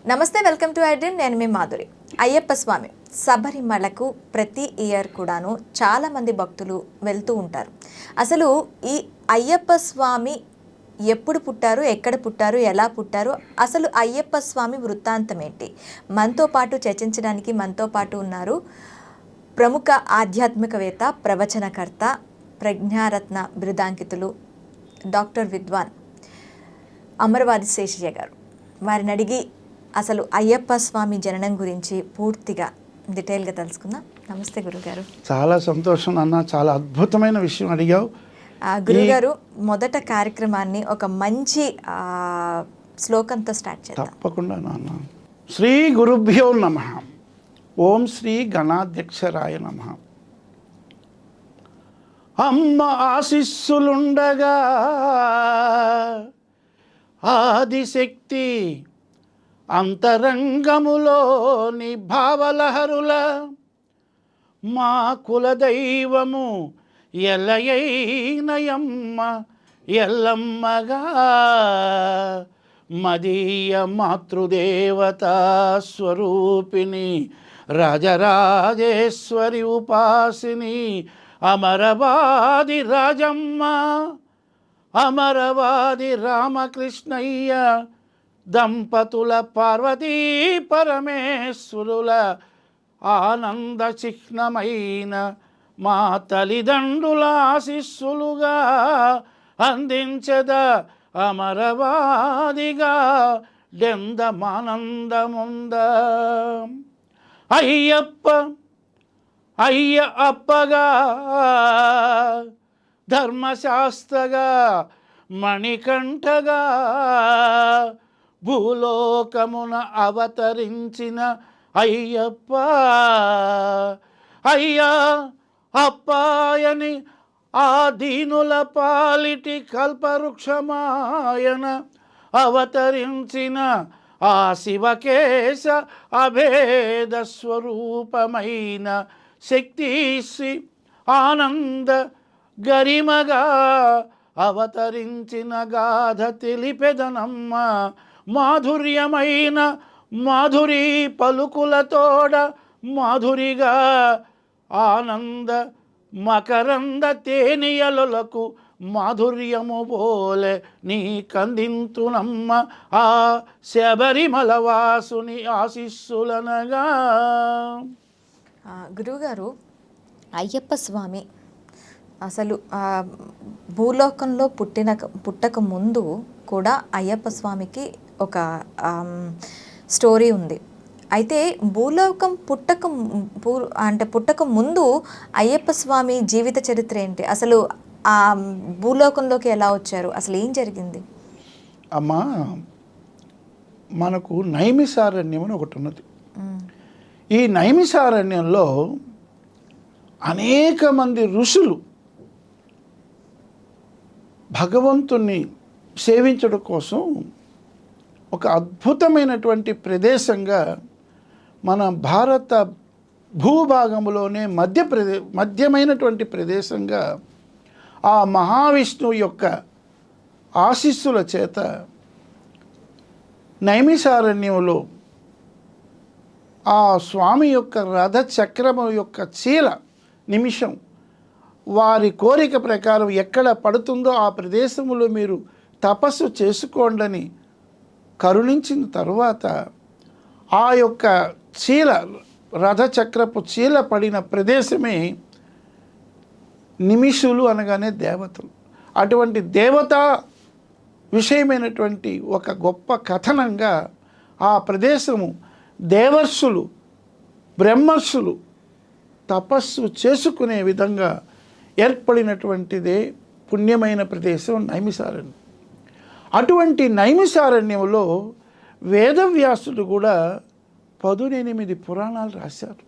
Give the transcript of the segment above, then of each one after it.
నమస్తే, welcome to iDream. నేను మీ మాధురి. అయ్యప్ప స్వామి శబరిమలకు ప్రతి ఇయర్ కూడాను చాలామంది భక్తులు వెళ్తూ ఉంటారు. అసలు ఈ అయ్యప్ప స్వామి ఎప్పుడు పుట్టారు, ఎక్కడ పుట్టారు, ఎలా పుట్టారు, అసలు అయ్యప్ప స్వామి వృత్తాంతం ఏంటి? మనతో పాటు చర్చించడానికి మనతో పాటు ఉన్నారు ప్రముఖ ఆధ్యాత్మికవేత్త, ప్రవచనకర్త, ప్రజ్ఞారత్న బిరుదాంకితులు డాక్టర్ విద్వాన్ అమరవాది శేషయ్య గారు. వారిని అడిగి అసలు అయ్యప్ప స్వామి జననం గురించి పూర్తిగా డీటెయిల్గా తెలుసుకుందాం. నమస్తే గురుగారు. చాలా సంతోషం అన్న, చాలా అద్భుతమైన విషయం అడిగావు. గురుగారు, మొదట కార్యక్రమాన్ని ఒక మంచి శ్లోకంతో స్టార్ట్ చేద్దాం. తప్పకుండా నాన్న. శ్రీ గురుభ్యో నమః. ఓం శ్రీ గణాధ్యక్షరాయ నమః. అమ్మ ఆశీస్సులుండగా ఆదిశక్తి అంతరంగములోని భావలహరుల మా కులదైవము ఎల్లయైనయమ్మ ఎల్లమ్మగా మదీయ మాతృదేవతా స్వరూపిణి రాజరాజేశ్వరి ఉపాసిని అమరవాది రాజమ్మ అమరవాది రామకృష్ణయ్య దంపతుల పార్వతీ పరమేశ్వరుల ఆనంద చిహ్నమైన మా తల్లిదండ్రుల ఆశీస్సులుగా అందించద అమరవాదిగా డెందమానందముంద. అయ్యప్ప అయ్య అప్పగా ధర్మశాస్త్రగా మణికంఠగా భూలోకమున అవతరించిన అయ్యప్ప అయ్యా అప్పాయని ఆ దీనుల పాలిటి కల్పవృక్షమాయన అవతరించిన ఆ శివకేశ అభేద స్వరూపమైన శక్తిశ్రీ ఆనంద గరిమగా అవతరించిన గాథ తెలిపెదనమ్మ. మాధుర్యమైన మాధురి పలుకులతోడ మాధురిగా ఆనంద మకరంద తేనియలకు మాధుర్యము పోలే నీ కందింతునమ్మ ఆ శబరిమల వాసుని ఆశీస్సులనగా. గురువుగారు, అయ్యప్ప స్వామి అసలు భూలోకంలో పుట్టక ముందు కూడా అయ్యప్ప స్వామికి ఒక స్టోరీ ఉంది. అయితే భూలోకం పుట్టక ముందు అయ్యప్ప స్వామి జీవిత చరిత్ర ఏంటి? అసలు ఆ భూలోకంలోకి ఎలా వచ్చారు? అసలు ఏం జరిగింది? అమ్మా, మనకు నైమిసారణ్యం అని ఒకటి ఉన్నది. ఈ నైమిసారణ్యంలో అనేక మంది ఋషులు భగవంతుణ్ణి సేవించడం కోసం ఒక అద్భుతమైనటువంటి ప్రదేశంగా మన భారత భూభాగంలోనే మధ్యమైనటువంటి ప్రదేశంగా ఆ మహావిష్ణువు యొక్క ఆశీస్సుల చేత నైమిసారణ్యంలో ఆ స్వామి యొక్క రథచక్రము యొక్క చీల నిమిషం వారి కోరిక ప్రకారం ఎక్కడ పడుతుందో ఆ ప్రదేశంలో మీరు తపస్సు చేసుకోండి కరుణించిన తరువాత ఆ యొక్క చీల రథచక్రపు చీల పడిన ప్రదేశమే నిమిషులు అనగానే దేవతలు. అటువంటి దేవతా విషయమైనటువంటి ఒక గొప్ప కథనంగా ఆ ప్రదేశము దేవర్షులు బ్రహ్మర్షులు తపస్సు చేసుకునే విధంగా ఏర్పడినటువంటిదే పుణ్యమైన ప్రదేశం నైమిసారణ్యం. అటువంటి నైమిసారణ్యంలో వేదవ్యాసుడు కూడా 18 పురాణాలు రాశారు.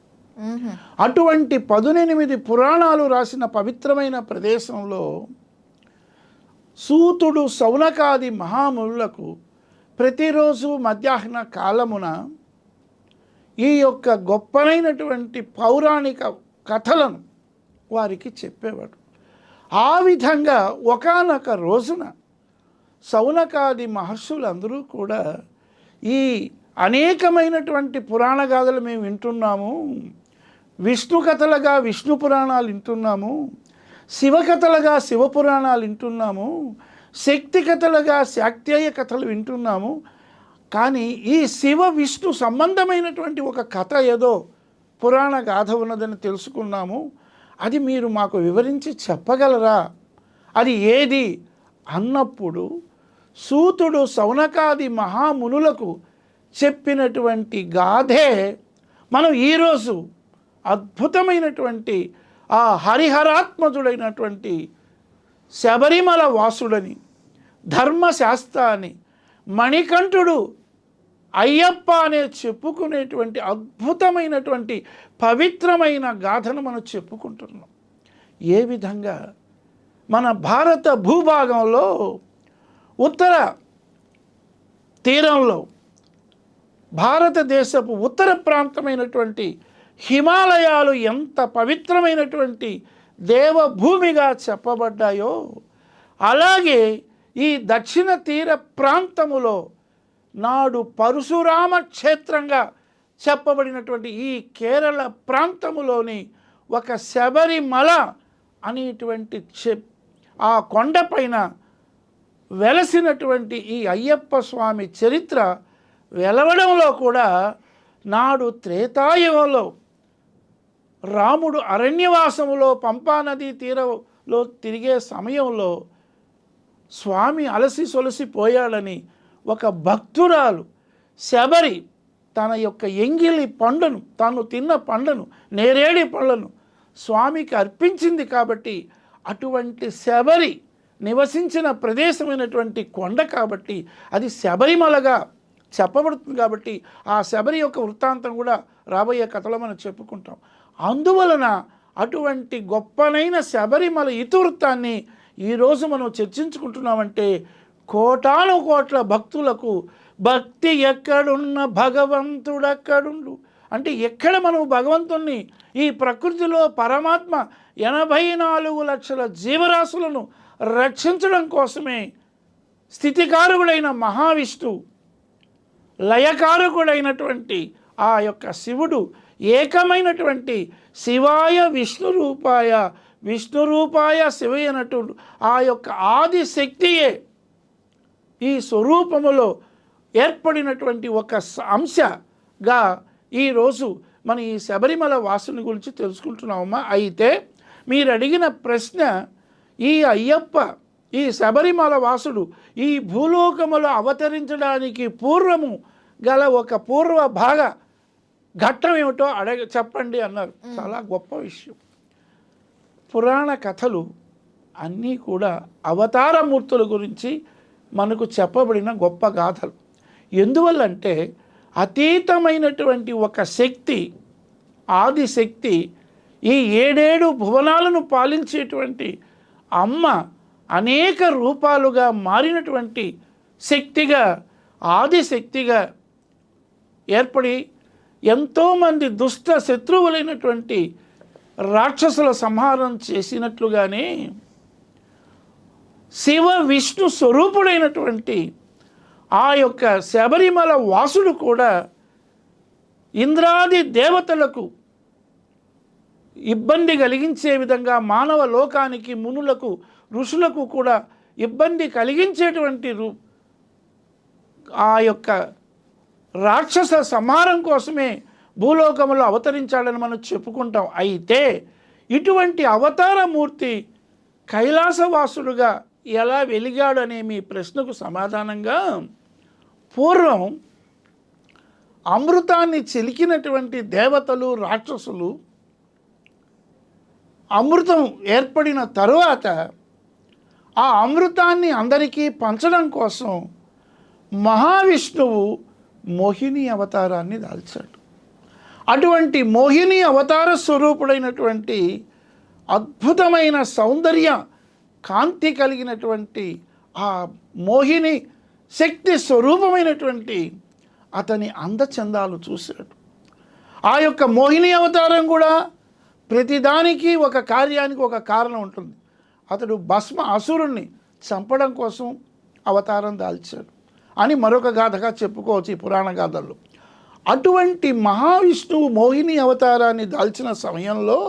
అటువంటి 18 పురాణాలు రాసిన పవిత్రమైన ప్రదేశంలో సూతుడు శౌనకాది మహామునులకు ప్రతిరోజు మధ్యాహ్న కాలమున ఈ యొక్క గొప్పనైనటువంటి పౌరాణిక కథలను వారికి చెప్పేవాడు. ఆ విధంగా ఒకానొక రోజున శౌనకాది మహర్షులందరూ కూడా ఈ అనేకమైనటువంటి పురాణ గాథలు మేము వింటున్నాము. విష్ణు కథలుగా విష్ణు పురాణాలు వింటున్నాము, శివకథలుగా శివపురాణాలు వింటున్నాము, శక్తి కథలుగా శాక్తేయ కథలు వింటున్నాము. కానీ ఈ శివ విష్ణు సంబంధమైనటువంటి ఒక కథ ఏదో పురాణ గాథ ఉన్నదని తెలుసుకున్నాము. అది మీరు మాకు వివరించి చెప్పగలరా? అది ఏది అన్నప్పుడు సూతుడు శౌనకాది మహామునులకు చెప్పినటువంటి గాథే మనం ఈరోజు అద్భుతమైనటువంటి ఆ హరిహరాత్మజుడైనటువంటి శబరిమల వాసుడని, ధర్మశాస్త్ర అని, మణికంఠుడు అయ్యప్ప అనే చెప్పుకునేటువంటి అద్భుతమైనటువంటి పవిత్రమైన గాథను మనం చెప్పుకుంటున్నాం. ఏ విధంగా మన భారత భూభాగంలో ఉత్తర తీరంలో భారతదేశపు ఉత్తర ప్రాంతమైనటువంటి హిమాలయాలు ఎంత పవిత్రమైనటువంటి దేవభూమిగా చెప్పబడ్డాయో, అలాగే ఈ దక్షిణ తీర ప్రాంతములో నాడు పరశురామ క్షేత్రంగా చెప్పబడినటువంటి ఈ కేరళ ప్రాంతములోని ఒక శబరిమల అనేటువంటి ఆ కొండపైన వెలసినటువంటి ఈ అయ్యప్ప స్వామి చరిత్ర వెలవడంలో కూడా నాడు త్రేతాయుగంలో రాముడు అరణ్యవాసములో పంపానదీ తీరంలో తిరిగే సమయంలో స్వామి అలసి సొలసిపోయాడని ఒక భక్తురాలు శబరి తన యొక్క ఎంగిలి పండును, తాను తిన్న పండును, నేరేడి పళ్ళను స్వామికి అర్పించింది. కాబట్టి అటువంటి శబరి నివసించిన ప్రదేశమైనటువంటి కొండ కాబట్టి అది శబరిమలగా చెప్పబడుతుంది. కాబట్టి ఆ శబరి యొక్క వృత్తాంతం కూడా రాబోయే కథలో మనం చెప్పుకుంటాం. అందువలన అటువంటి గొప్పనైన శబరిమల ఇతివృత్తాన్ని ఈరోజు మనం చర్చించుకుంటున్నామంటే కోటాను కోట్ల భక్తులకు భక్తి ఎక్కడున్న భగవంతుడెక్కడుండు అంటే ఎక్కడ మనం భగవంతుణ్ణి ఈ ప్రకృతిలో పరమాత్మ 84 లక్షల జీవరాశులను రక్షించడం కోసమే స్థితికారకుడైన మహావిష్ణు, లయకారకుడైనటువంటి ఆ యొక్క శివుడు ఏకమైనటువంటి శివాయ విష్ణు రూపాయ శివయ్య నటుడు ఆ యొక్క ఆది శక్తియే ఈ స్వరూపములో ఏర్పడినటువంటి ఒక అంశగా ఈరోజు మన ఈ శబరిమల వాసుని గురించి తెలుసుకుంటున్నామమ్మా. అయితే మీరు అడిగిన ప్రశ్న, ఈ అయ్యప్ప ఈ శబరిమల వాసుడు ఈ భూలోకములో అవతరించడానికి పూర్వము గల ఒక పూర్వ భాగ ఘట్టం ఏమిటో చెప్పండి అన్నారు. చాలా గొప్ప విషయం. పురాణ కథలు అన్నీ కూడా అవతారమూర్తుల గురించి మనకు చెప్పబడిన గొప్ప గాథలు. ఎందువల్లంటే అతీతమైనటువంటి ఒక శక్తి, ఆదిశక్తి, ఈ 7 భువనాలను పాలించేటువంటి అమ్మ అనేక రూపాలుగా మారినటువంటి శక్తిగా, ఆదిశక్తిగా ఏర్పడి ఎంతోమంది దుష్ట శత్రువులైనటువంటి రాక్షసుల సంహారం చేసినట్లుగానే శివ విష్ణు స్వరూపుడైనటువంటి ఆ యొక్క శబరిమల వాసుడు కూడా ఇంద్రాది దేవతలకు ఇబ్బంది కలిగించే విధంగా మానవ లోకానికి, మునులకు, ఋషులకు కూడా ఇబ్బంది కలిగించేటువంటి ఆ యొక్క రాక్షస సంహారం కోసమే భూలోకంలో అవతరించాడని మనం చెప్పుకుంటాం. అయితే ఇటువంటి అవతారమూర్తి కైలాసవాసుడుగా ఎలా వెలిగాడనే మీ ప్రశ్నకు సమాధానంగా, పూర్వం అమృతాన్ని చిలికినటువంటి దేవతలు, రాక్షసులు అమృతం ఏర్పడిన తరువాత ఆ అమృతాన్ని అందరికీ పంచడం కోసం మహావిష్ణువు మోహిని అవతారాన్ని దాల్చాడు. అటువంటి మోహిని అవతార స్వరూపుడైనటువంటి అద్భుతమైన సౌందర్య కాంతి కలిగినటువంటి ఆ మోహిని శక్తి స్వరూపమైనటువంటి అతని అందచందాలు చూశాడు. ఆ యొక్క మోహిని అవతారం కూడా ప్రతిదానికి ఒక కార్యానికి ఒక కారణం ఉంటుంది. అతడు భస్మ అసురుణ్ణి చంపడం కోసం అవతారం దాల్చాడు అని మరొక గాథగా చెప్పుకోవచ్చు ఈ పురాణ గాథల్లో. అటువంటి మహావిష్ణువు మోహిని అవతారాన్ని దాల్చిన సమయంలో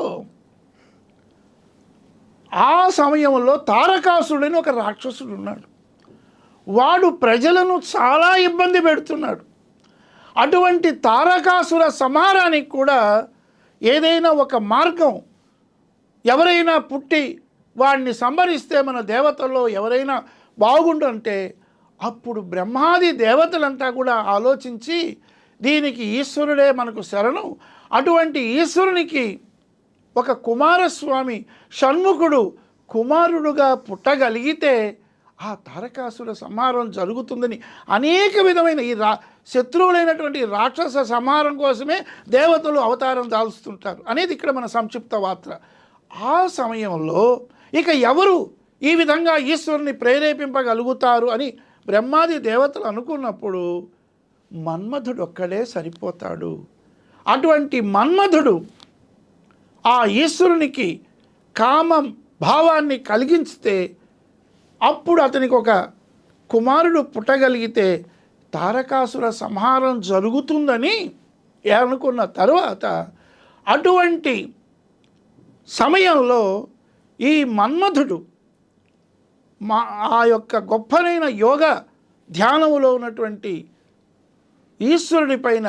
ఆ సమయంలో తారకాసురుడని ఒక రాక్షసుడు ఉన్నాడు. వాడు ప్రజలను చాలా ఇబ్బంది పెడుతున్నాడు. అటువంటి తారకాసుర సంహారానికి కూడా ఏదైనా ఒక మార్గం, ఎవరైనా పుట్టి వాడిని సంహరిస్తే మన దేవతల్లో ఎవరైనా బాగుండంటే అప్పుడు బ్రహ్మాది దేవతలంతా కూడా ఆలోచించి దీనికి ఈశ్వరుడే మనకు శరణు, అటువంటి ఈశ్వరునికి ఒక కుమారస్వామి షణ్ముఖుడు కుమారుడుగా పుట్టగలిగితే ఆ తారకాసుర సంహారం జరుగుతుందని అనేక విధమైన ఈ శత్రువులైనటువంటి రాక్షస సంహారం కోసమే దేవతలు అవతారం దాల్స్తుంటారు అనేది ఇక్కడ మన సంక్షిప్త వార్త. ఆ సమయంలో ఇక ఎవరు ఈ విధంగా ఈశ్వరుని ప్రేరేపింపగలుగుతారు అని బ్రహ్మాది దేవతలు అనుకున్నప్పుడు మన్మధుడు ఒక్కడే సరిపోతాడు. అటువంటి మన్మధుడు ఆ ఈశ్వరునికి కామం భావాన్ని కలిగించితే అప్పుడు అతనికి ఒక కుమారుడు పుట్టగలిగితే తారకాసుర సంహారం జరుగుతుందని అనుకున్న తరువాత అటువంటి సమయంలో ఈ మన్మధుడు ఆ యొక్క గొప్పనైన యోగ ధ్యానములో ఉన్నటువంటి ఈశ్వరుడి పైన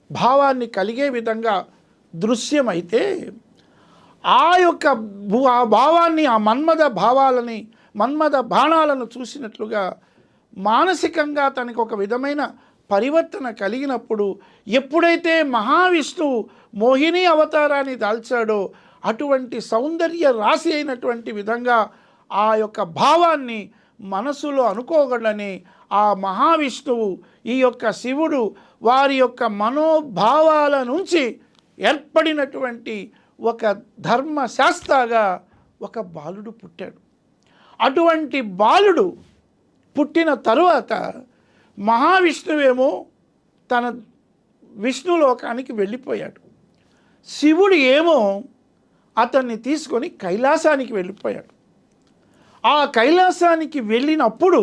భావాన్ని కలిగే విధంగా దృశ్యమైతే ఆ యొక్క ఆ భావాన్ని, ఆ మన్మథ భావాలని, మన్మథ బాణాలను చూసినట్లుగా మానసికంగా తనకు ఒక విధమైన పరివర్తన కలిగినప్పుడు ఎప్పుడైతే మహావిష్ణువు మోహిని అవతారాన్ని దాల్చాడో అటువంటి సౌందర్య రాశి అయినటువంటి విధంగా ఆ యొక్క భావాన్ని మనసులో అనుకోగలని ఆ మహావిష్ణువు ఈ యొక్క శివుడు వారి యొక్క మనోభావాల నుంచి ఏర్పడినటువంటి ఒక ధర్మశాస్త్రగా ఒక బాలుడు పుట్టాడు. అటువంటి బాలుడు పుట్టిన తరువాత మహావిష్ణువేమో తన విష్ణులోకానికి వెళ్ళిపోయాడు. శివుడు ఏమో అతన్ని తీసుకొని కైలాసానికి వెళ్ళిపోయాడు. ఆ కైలాసానికి వెళ్ళినప్పుడు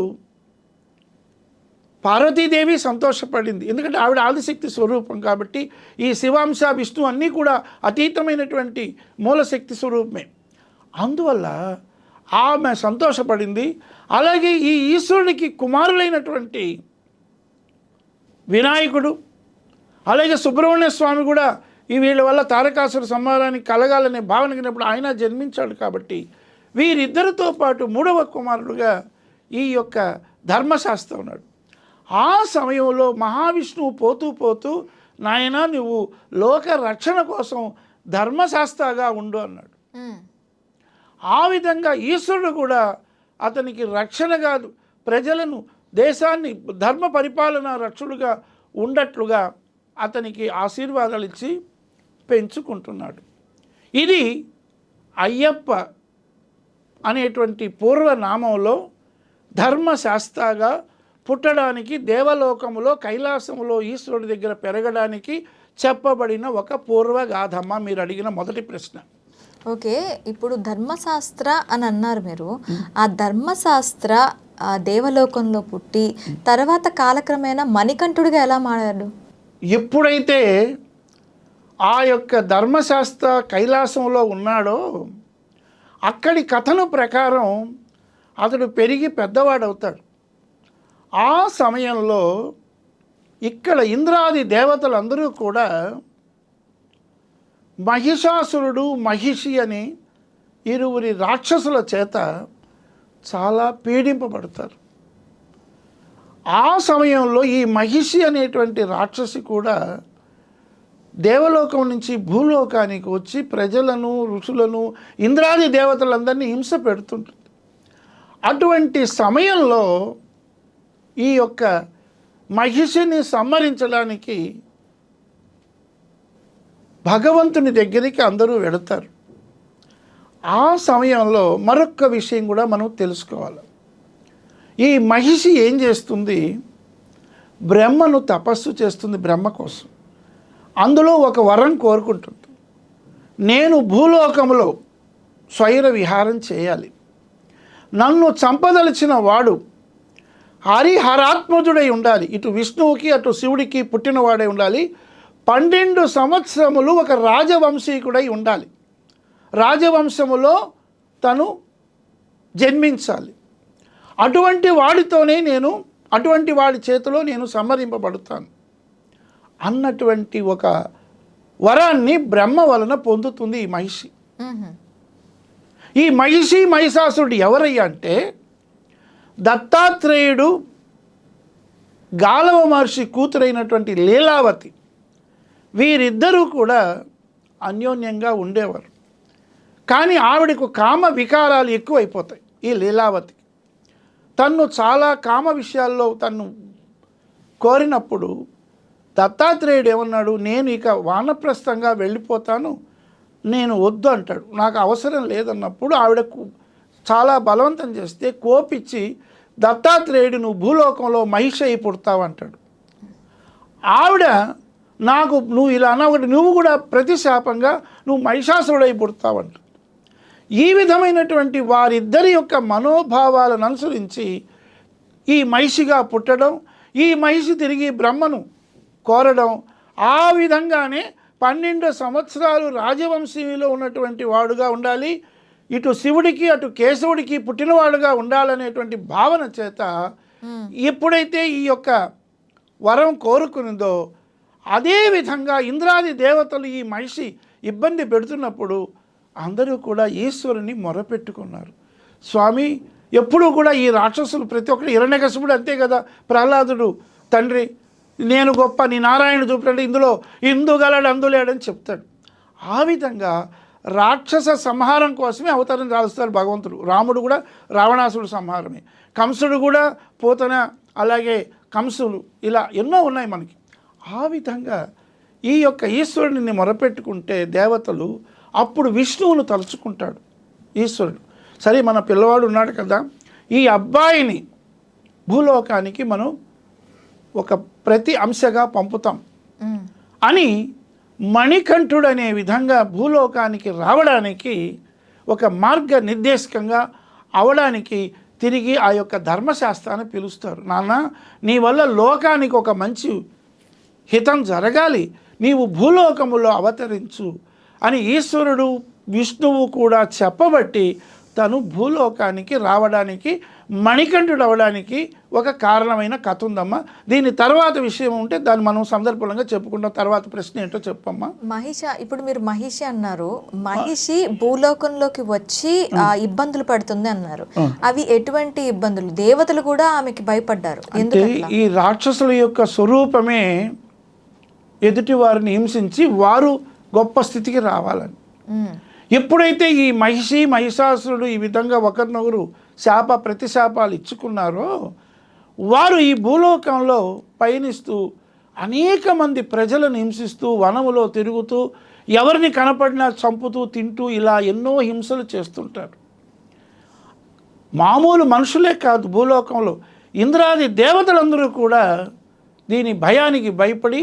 పార్వతీదేవి సంతోషపడింది. ఎందుకంటే ఆవిడ ఆదిశక్తి స్వరూపం కాబట్టి ఈ శివాంశ విష్ణు అన్నీ కూడా అతీతమైనటువంటి మూలశక్తి స్వరూపమే. అందువల్ల ఆమె సంతోషపడింది. అలాగే ఈ ఈశ్వరునికి కుమారులైనటువంటి వినాయకుడు అలాగే సుబ్రహ్మణ్య స్వామి కూడా ఈ వీళ్ళ వల్ల తారకాసుర సంహారానికి కలగాలనే భావన కలిగినప్పుడు ఆయన జన్మించాడు. కాబట్టి వీరిద్దరితో పాటు మూడవ కుమారుడుగా ఈ యొక్క ధర్మశాస్త్రం ఉన్నాడు. ఆ సమయంలో మహావిష్ణువు పోతూ పోతూ నాయన నువ్వు లోక రక్షణ కోసం ధర్మశాస్త్రగా ఉండు అన్నాడు. ఆ విధంగా ఈశ్వరుడు కూడా అతనికి రక్షణ కాదు, ప్రజలను దేశాన్ని ధర్మ పరిపాలన రక్షుడుగా ఉండట్లుగా అతనికి ఆశీర్వాదాలు ఇచ్చి పెంచుకుంటున్నాడు. ఇది అయ్యప్ప అనేటువంటి పూర్వనామంలో ధర్మశాస్త్రగా పుట్టడానికి, దేవలోకములో కైలాసములో ఈశ్వరుడి దగ్గర పెరగడానికి చెప్పబడిన ఒక పూర్వగాథమ్మ మీరు అడిగిన మొదటి ప్రశ్న. ఓకే, ఇప్పుడు ధర్మశాస్త్ర అని అన్నారు మీరు. ఆ ధర్మశాస్త్ర దేవలోకంలో పుట్టి తర్వాత కాలక్రమేణా మణికంఠుడిగా ఎలా మారాడు? ఎప్పుడైతే ఆ యొక్క ధర్మశాస్త్ర కైలాసంలో ఉన్నాడో అక్కడి కథను ప్రకారం అతడు పెరిగి పెద్దవాడవుతాడు. ఆ సమయంలో ఇక్కడ ఇంద్రాది దేవతలందరూ కూడా మహిషాసురుడు మహిషి అని ఇరువురి రాక్షసుల చేత చాలా పీడింపబడతారు. ఆ సమయంలో ఈ మహిషి అనేటువంటి రాక్షసి కూడా దేవలోకం నుంచి భూలోకానికి వచ్చి ప్రజలను, ఋషులను, ఇంద్రాది దేవతలందరినీ హింస పెడుతుంటుంది. అటువంటి సమయంలో ఈ యొక్క మహిషిని సంహరించడానికి భగవంతుని దగ్గరికి అందరూ వెళతారు. ఆ సమయంలో మరొక విషయం కూడా మనం తెలుసుకోవాలి. ఈ మహిషి ఏం చేస్తుంది? బ్రహ్మను తపస్సు చేస్తుంది బ్రహ్మ కోసం. అందులో ఒక వరం కోరుకుంటుంది. నేను భూలోకంలో స్వైర విహారం చేయాలి, నన్ను చంపదలిచిన వాడు హరిహరాత్మజుడై ఉండాలి. ఇటు విష్ణువుకి అటు శివుడికి పుట్టినవాడై ఉండాలి. 12 సంవత్సరములు ఒక రాజవంశీకుడై ఉండాలి. రాజవంశములో తను జన్మించాలి. అటువంటి వాడి చేతిలో నేను సంహరింపబడతాను అన్నటువంటి ఒక వరాన్ని బ్రహ్మ వలన పొందుతుంది ఈ మహిషి. ఈ మహిషాసురుడు ఎవరయ్యా అంటే దత్తాత్రేయుడు గాలవ మహర్షి కూతురైనటువంటి లీలావతి, వీరిద్దరూ కూడా అన్యోన్యంగా ఉండేవారు. కానీ ఆవిడకు కామ వికారాలు ఎక్కువైపోతాయి. ఈ లీలావతి తన్ను చాలా కామ విషయాల్లో తన్ను కోరినప్పుడు దత్తాత్రేయుడు ఏమన్నాడు, నేను ఇక వానప్రస్థంగా వెళ్ళిపోతాను, నేను వద్దు అంటాడు, నాకు అవసరం లేదన్నప్పుడు ఆవిడకు చాలా బలవంతం చేస్తే కోపిచ్చి దత్తాత్రేయుడు నువ్వు భూలోకంలో మహిషి అయి పుడతావు అంటాడు. ఆవిడ నువ్వు ఇలా అన్నావు, నువ్వు కూడా ప్రతిశాపంగా నువ్వు మహిషాసురుడై పుడతావు అంటాడు. ఈ విధమైనటువంటి వారిద్దరి యొక్క మనోభావాలను అనుసరించి ఈ మహిషిగా పుట్టడం, ఈ మహిషి తిరిగి బ్రహ్మను కోరడం, ఆ విధంగానే 12 సంవత్సరాలు రాజవంశీలో ఉన్నటువంటి వాడుగా ఉండాలి, ఇటు శివుడికి అటు కేశవుడికి పుట్టినవాడుగా ఉండాలనేటువంటి భావన చేత ఎప్పుడైతే ఈ యొక్క వరం కోరుకునిందో, అదే విధంగా ఇంద్రాది దేవతలు ఈ మహిషి ఇబ్బంది పెడుతున్నప్పుడు అందరూ కూడా ఈశ్వరుని మొరపెట్టుకున్నారు. స్వామి, ఎప్పుడూ కూడా ఈ రాక్షసులు ప్రతి ఒక్కరు, హిరణ్యకశిపుడు అంతే కదా, ప్రహ్లాదుడు తండ్రి నేను గొప్ప, నీ నారాయణ చూపినట్టు ఇందులో ఇందుగలడు అందులేడని చెప్తాడు. ఆ విధంగా రాక్షస సంహారం కోసమే అవతారం రాలుస్తారు భగవంతుడు. రాముడు కూడా రావణాసుడు సంహారమే, కంసుడు కూడా పూతన, అలాగే కంసులు, ఇలా ఎన్నో ఉన్నాయి మనకి. ఆ విధంగా ఈ యొక్క ఈశ్వరుడిని మొరపెట్టుకుంటే దేవతలు అప్పుడు విష్ణువును తలుచుకుంటాడు ఈశ్వరుడు. సరే, మన పిల్లవాడు ఉన్నాడు కదా, ఈ అబ్బాయిని భూలోకానికి మనం ఒక ప్రతి అంశగా పంపుతాం అని మణికంఠుడు అనే విధంగా భూలోకానికి రావడానికి ఒక మార్గ నిర్దేశకంగా అవడానికి తిరిగి ఆ యొక్క ధర్మశాస్త్రాన్ని పిలుస్తారు. నాన్న, నీ వల్ల లోకానికి ఒక మంచి హితం జరగాలి, నీవు భూలోకములో అవతరించు అని ఈశ్వరుడు విష్ణువు కూడా చెప్పబట్టి తను భూలోకానికి రావడానికి, మణికంఠుడు అవడానికి ఒక కారణమైన కథ ఉందమ్మా. దీని తర్వాత విషయం ఉంటే దాన్ని మనం సందర్భంగా చెప్పుకుంటాం. తర్వాత ప్రశ్న ఏంటో చెప్పమ్మా. ఇప్పుడు మీరు మహిషి అన్నారు, మహిషి భూలోకంలోకి వచ్చి ఇబ్బందులు పడుతుంది అన్నారు. అవి ఎటువంటి ఇబ్బందులు? దేవతలు కూడా ఆమెకి భయపడ్డారు. అంటే ఈ రాక్షసుల యొక్క స్వరూపమే ఎదుటి వారిని హింసించి వారు గొప్ప స్థితికి రావాలని. ఎప్పుడైతే ఈ మహిషాసురుడు ఈ విధంగా ఒకరినొకరు ప్రతిశాపాలు ఇచ్చుకున్నారో, వారు ఈ భూలోకంలో పయనిస్తూ అనేక మంది ప్రజలను హింసిస్తూ వనములో తిరుగుతూ ఎవరిని కనపడినా చంపుతూ తింటూ ఇలా ఎన్నో హింసలు చేస్తుంటారు. మామూలు మనుషులే కాదు, భూలోకంలో ఇంద్రాది దేవతలందరూ కూడా దీని భయానికి భయపడి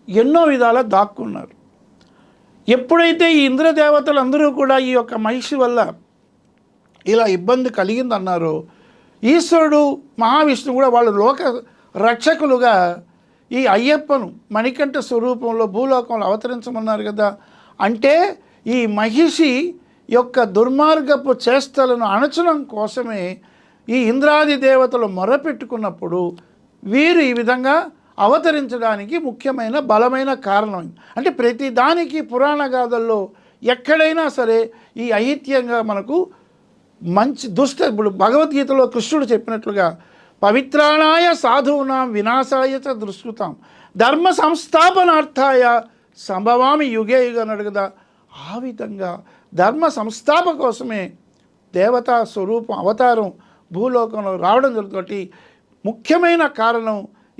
ఎన్నో విధాలా దాక్కున్నారు. ఎప్పుడైతే ఈ ఇంద్రదేవతలందరూ కూడా ఈ యొక్క మహిషి వల్ల ఇలా ఇబ్బంది కలిగిందన్నారో, ఈశ్వరుడు మహావిష్ణువు కూడా వాళ్ళు లోక రక్షకులుగా ఈ అయ్యప్పను మణికంఠ స్వరూపంలో భూలోకంలో అవతరించమన్నారు కదా. అంటే ఈ మహిషి యొక్క దుర్మార్గపు చేష్టలను అణచడం కోసమే ఈ ఇంద్రాది దేవతలు మొరపెట్టుకున్నప్పుడు వీరు ఈ విధంగా అవతరించడానికి ముఖ్యమైన బలమైన కారణం. అంటే ప్రతి దానికి పురాణ గాథల్లో ఎక్కడైనా సరే ఈ అహిత్యంగా మనకు మంచి ఇప్పుడు భగవద్గీతలో కృష్ణుడు చెప్పినట్లుగా పవిత్రాణాయ సాధూనాం వినాశాయ చ దుష్కృతాం ధర్మ సంస్థాపనార్థాయ సంభవామి యుగే యుగ అన్నాడు కదా. ఆ విధంగా ధర్మ సంస్థాపన కోసమే దేవతా స్వరూపం అవతారం భూలోకంలో రావడం జరుగుతుంది. ముఖ్యమైన కారణం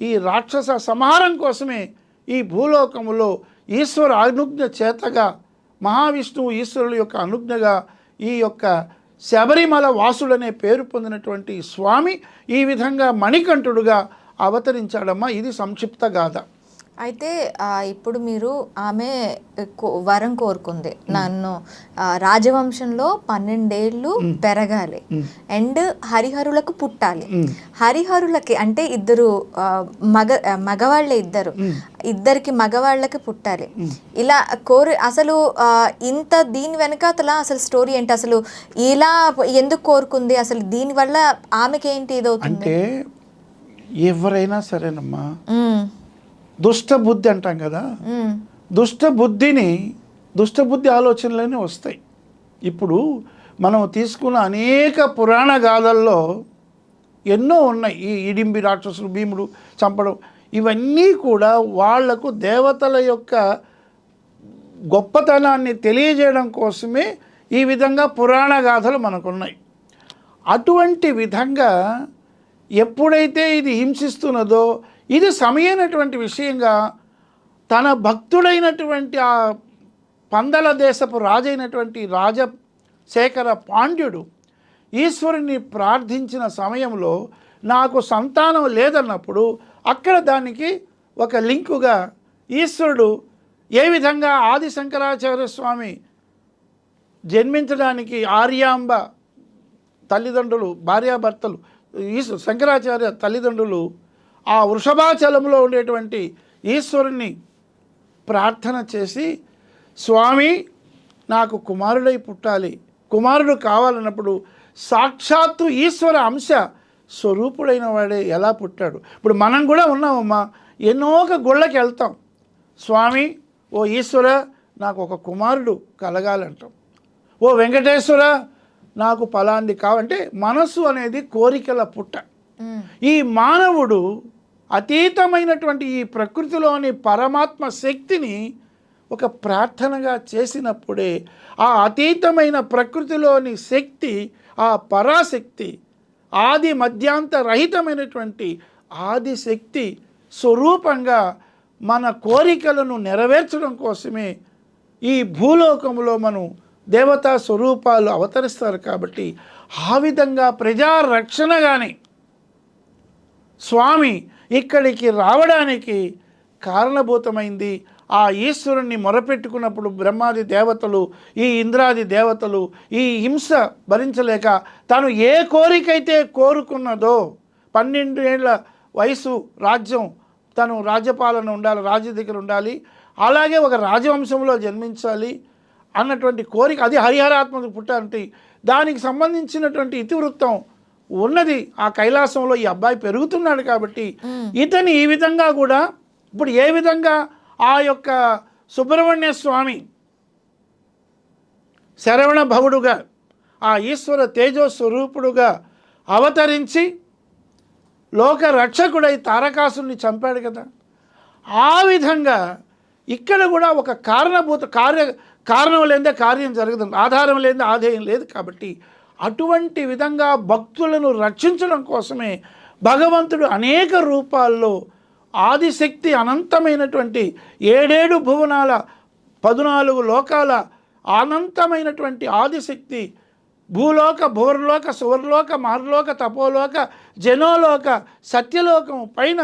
ఈ రాక్షస సంహారం కోసమే ఈ భూలోకములో ఈశ్వర అనుజ్ఞ చేతగా మహావిష్ణువు ఈశ్వరుల యొక్క అనుజ్ఞగా ఈ యొక్క శబరిమల వాసుడనే పేరు పొందినటువంటి స్వామి ఈ విధంగా మణికంఠుడుగా అవతరించాడమ్మా. ఇది సంక్షిప్త గాథ. అయితే ఇప్పుడు మీరు ఆమె వరం కోరుకుంది, నన్ను రాజవంశంలో 12 ఏళ్ళు పెరగాలి అండ్ హరిహరులకు పుట్టాలి. హరిహరులకి అంటే ఇద్దరు మగవాళ్ళే, ఇద్దరికి మగవాళ్ళకి పుట్టాలి. ఇలా అసలు ఇంత దీని వెనకాతల అసలు స్టోరీ ఏంటి, అసలు ఇలా ఎందుకు కోరుకుంది, అసలు దీనివల్ల ఆమెకి ఏంటి ఇదవుతుంది? అంటే ఎవరైనా సరేనమ్మా, దుష్ట బుద్ధి అంటాం కదా, దుష్ట బుద్ధి ఆలోచనలనే వస్తాయి. ఇప్పుడు మనం తీసుకున్న అనేక పురాణ గాథల్లో ఎన్నో ఉన్నాయి. ఈ ఇడింబి రాక్షసులు, భీముడు చంపడం, ఇవన్నీ కూడా వాళ్లకు దేవతల యొక్క గొప్పతనాన్ని తెలియజేయడం కోసమే ఈ విధంగా పురాణ గాథలు మనకున్నాయి. అటువంటి విధంగా ఎప్పుడైతే ఇది హింసిస్తున్నదో, ఇది సమయైనటువంటి విషయంగా తన భక్తుడైనటువంటి ఆ పందల దేశపు రాజైనటువంటి రాజశేఖర పాండ్యుడు ఈశ్వరుని ప్రార్థించిన సమయంలో నాకు సంతానం లేదన్నప్పుడు అక్కడ దానికి ఒక లింకుగా ఈశ్వరుడు ఏ విధంగా ఆది శంకరాచార్య స్వామి జన్మించడానికి ఆర్యాంబ తల్లిదండ్రులు, భార్యాభర్తలు, శంకరాచార్య తల్లిదండ్రులు ఆ వృషభాచలంలో ఉండేటువంటి ఈశ్వరుని ప్రార్థన చేసి, స్వామి నాకు కుమారుడై పుట్టాలి, కుమారుడు కావాలన్నప్పుడు సాక్షాత్తు ఈశ్వర అంశ స్వరూపుడైన వాడే ఎలా పుట్టాడు. ఇప్పుడు మనం కూడా ఉన్నామమ్మా, ఎన్నో ఒక గుళ్ళకి వెళ్తాం, స్వామి ఓ ఈశ్వర నాకు ఒక కుమారుడు కలగాలంటాం, ఓ వెంకటేశ్వర నాకు ఫలాంది కావాలంటే మనస్సు అనేది కోరికల పుట్ట. ఈ మానవుడు అతీతమైనటువంటి ఈ ప్రకృతిలోని పరమాత్మ శక్తిని ఒక ప్రార్థనగా చేసినప్పుడే ఆ అతీతమైన ప్రకృతిలోని శక్తి, ఆ పరాశక్తి, ఆది మధ్యాంత రహితమైనటువంటి ఆదిశక్తి స్వరూపంగా మన కోరికలను నెరవేర్చడం కోసమే ఈ భూలోకంలో మనం దేవతా స్వరూపాలు అవతరిస్తారు. కాబట్టి ఆ విధంగా ప్రజారక్షణగానే స్వామి ఇక్కడికి రావడానికి కారణభూతమైంది. ఆ ఈశ్వరుణ్ణి మొరపెట్టుకున్నప్పుడు బ్రహ్మాది దేవతలు, ఈ ఇంద్రాది దేవతలు ఈ హింస భరించలేక తను ఏ కోరికైతే కోరుకున్నదో, 12 ఏళ్ల వయసు, రాజ్యం, తను రాజ్యపాలన ఉండాలి, రాజు దగ్గర ఉండాలి, అలాగే ఒక రాజవంశంలో జన్మించాలి అన్నటువంటి కోరిక, అది హరిహరాత్మకు పుట్టాలంటే దానికి సంబంధించినటువంటి ఇతివృత్తం ఉన్నది. ఆ కైలాసంలో ఈ అబ్బాయి పెరుగుతున్నాడు కాబట్టి ఇతని ఈ విధంగా కూడా ఇప్పుడు ఏ విధంగా ఆ యొక్క సుబ్రహ్మణ్య స్వామి శరవణ భవుడుగా, ఆ ఈశ్వర తేజో స్వరూపుడుగా అవతరించి లోక రక్షకుడై తారకాసుని చంపాడు కదా, ఆ విధంగా ఇక్కడ కూడా ఒక కారణం లేదే కార్యం జరగదు, ఆధారం లేదే ఆధేయం లేదు. కాబట్టి అటువంటి విధంగా భక్తులను రక్షించడం కోసమే భగవంతుడు అనేక రూపాల్లో ఆదిశక్తి అనంతమైనటువంటి 7 భువనాల 14 లోకాల అనంతమైనటువంటి ఆదిశక్తి భూలోక, భువర్లోక, సువర్లోక, మహర్లోక, తపోలోక, జనోలోక, సత్యలోకం పైన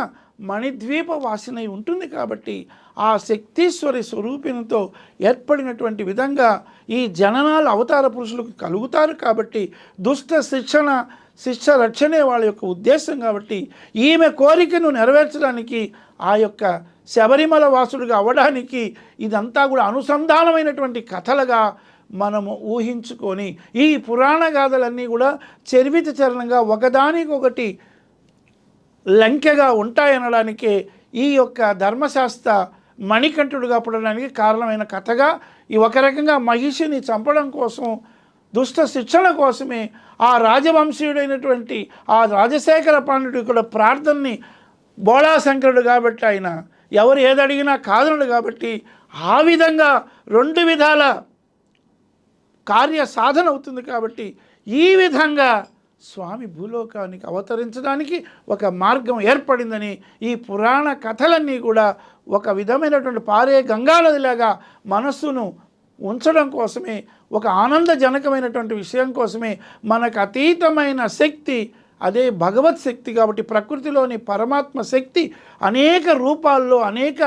మణిద్వీప వాసినై ఉంటుంది. కాబట్టి ఆ శక్తీశ్వరి స్వరూపినితో ఏర్పడినటువంటి విధంగా ఈ జననాలు అవతార పురుషులకు కలుగుతారు. కాబట్టి దుష్ట శిక్ష రక్షణే వాళ్ళ యొక్క ఉద్దేశం. కాబట్టి ఈమె కోరికను నెరవేర్చడానికి, ఆ యొక్క శబరిమల వాసుడిగా అవ్వడానికి ఇదంతా కూడా అనుసంధానమైనటువంటి కథలుగా మనము ఊహించుకొని ఈ పురాణ గాథలన్నీ కూడా చరివిత చరణంగా ఒకదానికొకటి లంకెగా ఉంటాయనడానికే ఈ యొక్క ధర్మశాస్త్ర మణికంఠుడుగా పుట్టడానికి కారణమైన కథగా ఈ ఒక రకంగా మహిషిని చంపడం కోసం, దుష్ట శిక్షణ కోసమే ఆ రాజవంశీయుడైనటువంటి ఆ రాజశేఖర పాండ్యుడి కూడా ప్రార్థనని బోళాశంకరుడు కాబట్టి ఆయన ఎవరు ఏదడిగినా కాదనడు కాబట్టి ఆ విధంగా 2 విధాల కార్య సాధన అవుతుంది. కాబట్టి ఈ విధంగా స్వామి భూలోకానికి అవతరించడానికి ఒక మార్గం ఏర్పడిందని ఈ పురాణ కథలన్నీ కూడా ఒక విధమైనటువంటి పారే గంగానదిలాగా మనస్సును ఉంచడం కోసమే, ఒక ఆనందజనకమైనటువంటి విషయం కోసమే, మనకు అతీతమైన శక్తి అదే భగవత్ శక్తి కాబట్టి ప్రకృతిలోని పరమాత్మ శక్తి అనేక రూపాల్లో అనేక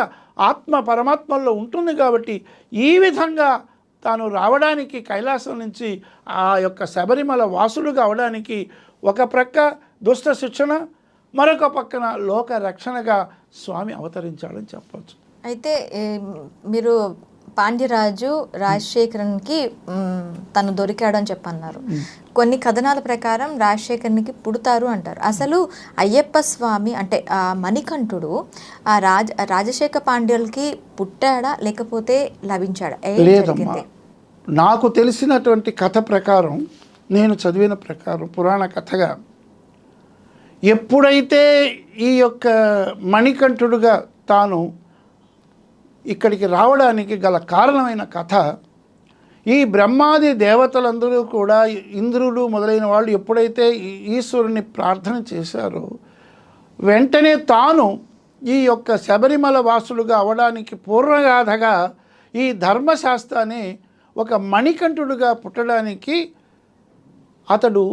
ఆత్మ పరమాత్మల్లో ఉంటుంది కాబట్టి ఈ విధంగా తాను రావడానికి కైలాసం నుంచి ఆ యొక్క శబరిమల వాసుడుగా అవడానికి ఒక ప్రక్క దుష్ట శిక్షణ, మరొక పక్కన లోక రక్షణగా స్వామి అవతరించాడని చెప్పవచ్చు. అయితే మీరు పాండ్యరాజు రాజశేఖరన్కి తను దొరికాడు అని చెప్పన్నారు. కొన్ని కథనాల ప్రకారం రాజశేఖరునికి పుడతారు అంటారు. అసలు అయ్యప్ప స్వామి అంటే ఆ మణికంఠుడు ఆ రాజశేఖర పాండ్యులకి పుట్టాడా లేకపోతే లభించాడా? లేదమ్మా, నాకు తెలిసినటువంటి కథ ప్రకారం, నేను చదివిన ప్రకారం పురాణ కథగా ఎప్పుడైతే ఈ యొక్క మణికంఠుడుగా తాను ఇక్కడికి రావడానికి గల కారణమైన కథ, ఈ బ్రహ్మాది దేవతలందరూ కూడా ఇంద్రుడు మొదలైన వాళ్ళు ఎప్పుడైతే ఈశ్వరుని ప్రార్థన చేశారో వెంటనే తాను ఈ యొక్క శబరిమల వాసుడుగా అవడానికి పూర్వగాథగా ఈ ధర్మశాస్త్రాన్ని ఒక మణికంఠుడుగా పుట్టడానికి అతడు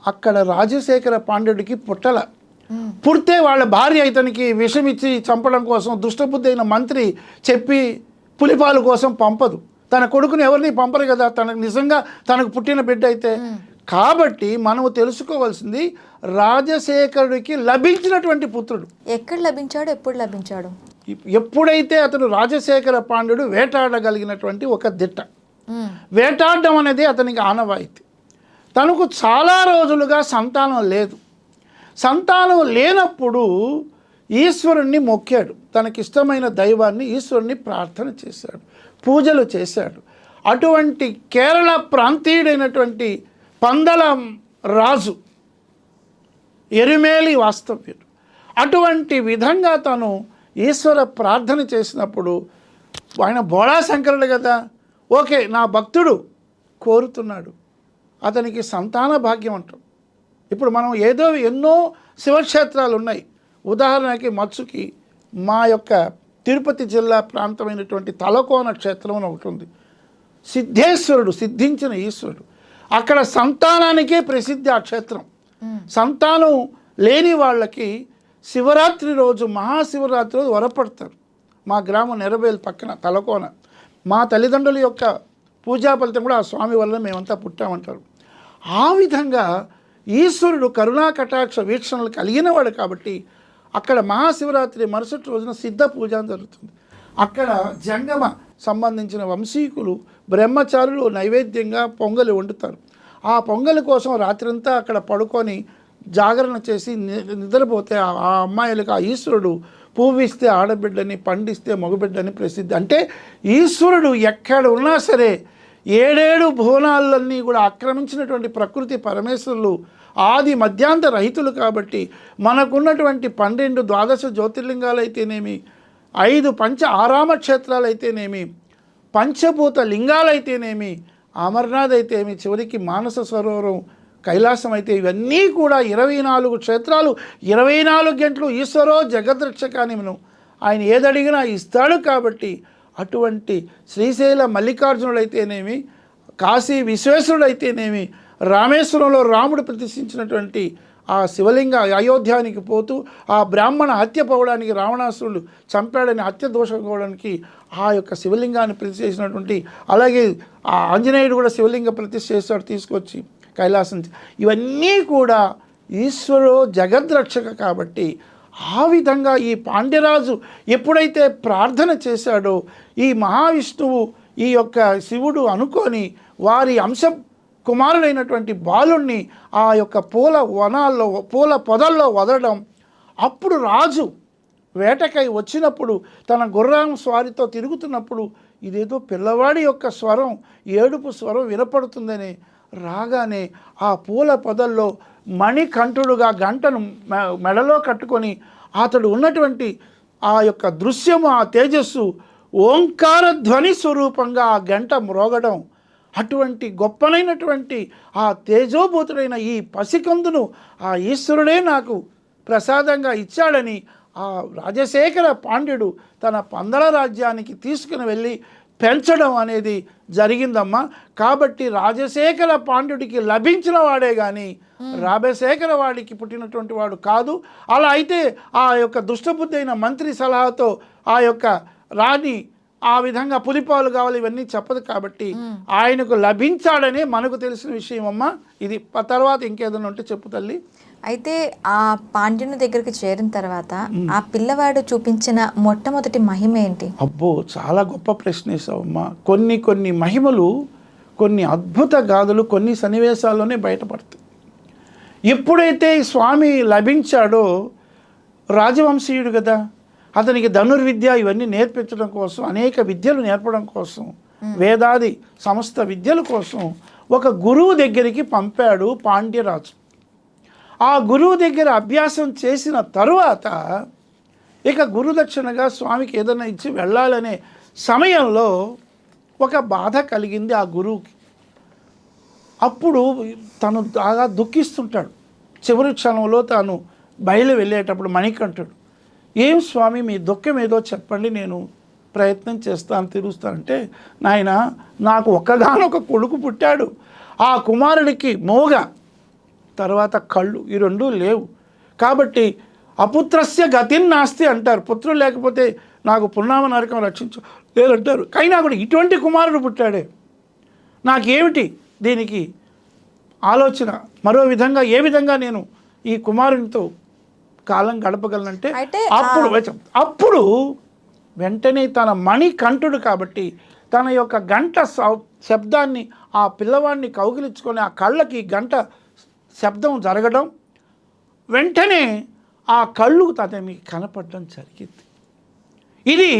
అక్కడ రాజశేఖర పాండ్యుడికి పుడితే వాళ్ళ భార్య ఇతనికి విషమిచ్చి చంపడం కోసం దుష్టబుద్ధి అయిన మంత్రి చెప్పి పులిపాలు కోసం పంపదు. తన కొడుకుని ఎవరిని పంపరు కదా, తనకు నిజంగా తనకు పుట్టిన బిడ్డ అయితే. కాబట్టి మనము తెలుసుకోవాల్సింది రాజశేఖరుడికి లభించినటువంటి పుత్రుడు. ఎక్కడ లభించాడు, ఎప్పుడు లభించాడు? ఎప్పుడైతే అతను రాజశేఖర పాండ్యుడు వేటాడగలిగినటువంటి ఒక దిట్ట. వేటాడడం అనేది అతనికి ఆనవాయితీ. తనకు చాలా రోజులుగా సంతానం లేదు. సంతానం లేనప్పుడు ఈశ్వరుణ్ణి మొక్కాడు. తనకిష్టమైన దైవాన్ని ఈశ్వరుణ్ణి ప్రార్థన చేశాడు, పూజలు చేశాడు. అటువంటి కేరళ ప్రాంతీయుడైనటువంటి పందల రాజు ఎరిమేలి వాస్తవ్యుడు. అటువంటి విధంగా తను ఈశ్వర ప్రార్థన చేసినప్పుడు ఆయన బోళాశంకరుడు కదా, ఓకే నా భక్తుడు కోరుతున్నాడు, అతనికి సంతాన భాగ్యం అంటాం. ఇప్పుడు మనం ఎన్నో శివక్షేత్రాలు ఉన్నాయి. ఉదాహరణకి మత్సుకి మా యొక్క తిరుపతి జిల్లా ప్రాంతమైనటువంటి తలకోన క్షేత్రం అని ఒకటి ఉంది. సిద్ధేశ్వరుడు, సిద్ధించిన ఈశ్వరుడు. అక్కడ సంతానానికే ప్రసిద్ధి ఆ క్షేత్రం. సంతానం లేని వాళ్ళకి శివరాత్రి రోజు, మహాశివరాత్రి రోజు వరపడతారు. మా గ్రామం నెరవేలు పక్కన తలకోన. మా తల్లిదండ్రుల యొక్క పూజా ఫలితం కూడా ఆ స్వామి వల్ల మేమంతా పుట్టామంటారు. ఆ విధంగా ఈశ్వరుడు కరుణా కటాక్ష వీక్షణలు కలిగినవాడు కాబట్టి అక్కడ మహాశివరాత్రి మరుసటి రోజున సిద్ధ పూజ జరుగుతుంది. అక్కడ జంగమ సంబంధించిన వంశీకులు బ్రహ్మచారులు నైవేద్యంగా పొంగలి వండుతారు. ఆ పొంగలి కోసం రాత్రంతా అక్కడ పడుకొని జాగరణ చేసి నిద్రపోతే ఆ అమ్మాయిలకు ఆ ఈశ్వరుడు పువ్విస్తే ఆడబిడ్డని, పండిస్తే మగబిడ్డని ప్రసిద్ధి. అంటే ఈశ్వరుడు ఎక్కడ ఉన్నా సరే 7 భువనాలన్నీ కూడా ఆక్రమించినటువంటి ప్రకృతి పరమేశ్వరులు ఆది మధ్యాంత రహితులు కాబట్టి మనకున్నటువంటి 12 ద్వాదశ జ్యోతిర్లింగాలు అయితేనేమి, 5 పంచ ఆరామ క్షేత్రాలు అయితేనేమి, పంచభూత లింగాలు అయితేనేమి, అమర్నాథ్ అయితేమి, చివరికి మానస సరోవరం కైలాసం అయితే ఇవన్నీ కూడా 24 క్షేత్రాలు 24 గంటలు ఈశ్వరో జగద్రక్షకానిను ఆయన ఏదడిగినా ఇస్తాడు. కాబట్టి అటువంటి శ్రీశైల మల్లికార్జునుడైతేనేమి, కాశీ విశ్వేశ్వరుడైతేనేమి, రామేశ్వరంలో రాముడు ప్రతిష్ఠించినటువంటి ఆ శివలింగ అయోధ్యానికి పోతూ ఆ బ్రాహ్మణ హత్య పోవడానికి రావణాసురుడు చంపాడని హత్య దోషకోవడానికి ఆ యొక్క శివలింగాన్ని ప్రతిష్ఠ చేసినటువంటి, అలాగే ఆ ఆంజనేయుడు కూడా శివలింగ ప్రతిష్ఠ చేస్తాడు తీసుకొచ్చి కైలాసం. ఇవన్నీ కూడా ఈశ్వరో జగద్రక్షక కాబట్టి ఆ విధంగా ఈ పాండ్యరాజు ఎప్పుడైతే ప్రార్థన చేశాడో ఈ మహావిష్ణువు ఈ యొక్క శివుడు అనుకొని వారి అంశ కుమారుడైనటువంటి బాలుణ్ణి ఆ యొక్క పూల వనాల్లో పూల పొదల్లో వదలడం. అప్పుడు రాజు వేటకై వచ్చినప్పుడు తన గుర్రం స్వారితో తిరుగుతున్నప్పుడు ఇదేదో పిల్లవాడి యొక్క స్వరం, ఏడుపు స్వరం వినపడుతుందని రాగానే ఆ పూల పొదల్లో మణికంఠుడుగా గంటను మెడలో కట్టుకొని అతడు ఉన్నటువంటి ఆ యొక్క దృశ్యము, ఆ తేజస్సు ఓంకార ధ్వని స్వరూపంగా ఆ గంట మ్రోగడం. అటువంటి గొప్పనైనటువంటి ఆ తేజోభూతుడైన ఈ పసికందును ఆ ఈశ్వరుడే నాకు ప్రసాదంగా ఇచ్చాడని ఆ రాజశేఖర పాండ్యుడు తన పందల రాజ్యానికి తీసుకుని వెళ్ళి పెంచడం అనేది జరిగిందమ్మా. కాబట్టి రాజశేఖర పాండ్యుడికి లభించిన వాడే కానీ రాజశేఖర వాడికి పుట్టినటువంటి వాడు కాదు. అలా అయితే ఆ యొక్క దుష్టబుద్ధి అయిన మంత్రి సలహాతో ఆ యొక్క రాణి ఆ విధంగా పులిపాలు కావాలి ఇవన్నీ చెప్పదు. కాబట్టి ఆయనకు లభించాడనే మనకు తెలిసిన విషయం అమ్మా. ఇది తర్వాత ఇంకేదైనా ఉంటే చెప్పు తల్లి. అయితే ఆ పాండ్యుని దగ్గరికి చేరిన తర్వాత ఆ పిల్లవాడు చూపించిన మొట్టమొదటి మహిమ ఏంటి? అబ్బో, చాలా గొప్ప ప్రశ్న వేసావమ్మా. కొన్ని మహిమలు, కొన్ని అద్భుత గాథలు కొన్ని సన్నివేశాల్లోనే బయటపడతాయి. ఎప్పుడైతే ఈ స్వామి లభించాడో, రాజవంశీయుడు కదా, అతనికి ధనుర్విద్య ఇవన్నీ నేర్పించడం కోసం, అనేక విద్యలు నేర్పడం కోసం, వేదాది సమస్త విద్యల కోసం ఒక గురువు దగ్గరికి పంపాడు పాండ్యరాజు. ఆ గురువు దగ్గర అభ్యాసం చేసిన తరువాత ఇక గురుదక్షిణగా స్వామికి ఏదైనా ఇచ్చి వెళ్ళాలనే సమయంలో ఒక బాధ కలిగింది ఆ గురువుకి. అప్పుడు తను బాగా దుఃఖిస్తుంటాడు. చివరి క్షణంలో తాను బయలు వెళ్ళేటప్పుడు మణికంఠుడు, ఏం స్వామి మీ దుఃఖం ఏదో చెప్పండి, నేను ప్రయత్నం చేస్తాను తీరుస్తానంటే, నాయన నాకు ఒక్కగానొక కొడుకు పుట్టాడు. ఆ కుమారుడికి మోగ, తర్వాత కళ్ళు, ఈ రెండూ లేవు. కాబట్టి అపుత్రస్య గతిన్ నాస్తి అంటారు. పుత్రులు లేకపోతే నాకు పున్నామ నరకం రక్షించు లేదంటారు. అయినా కూడా ఇటువంటి కుమారుడు పుట్టాడే, నాకేమిటి దీనికి ఆలోచన, మరో విధంగా ఏ విధంగా నేను ఈ కుమారునితో కాలం గడపగలనంటే అప్పుడు వెంటనే తన మణికంఠుడు కాబట్టి తన యొక్క గంట శబ్దాన్ని ఆ పిల్లవాడిని కౌగిలించుకొని ఆ కళ్ళకి గంట శబ్దం జరగడం, వెంటనే ఆ కళ్ళు అతనికి కనపడడం జరిగింది. ఇది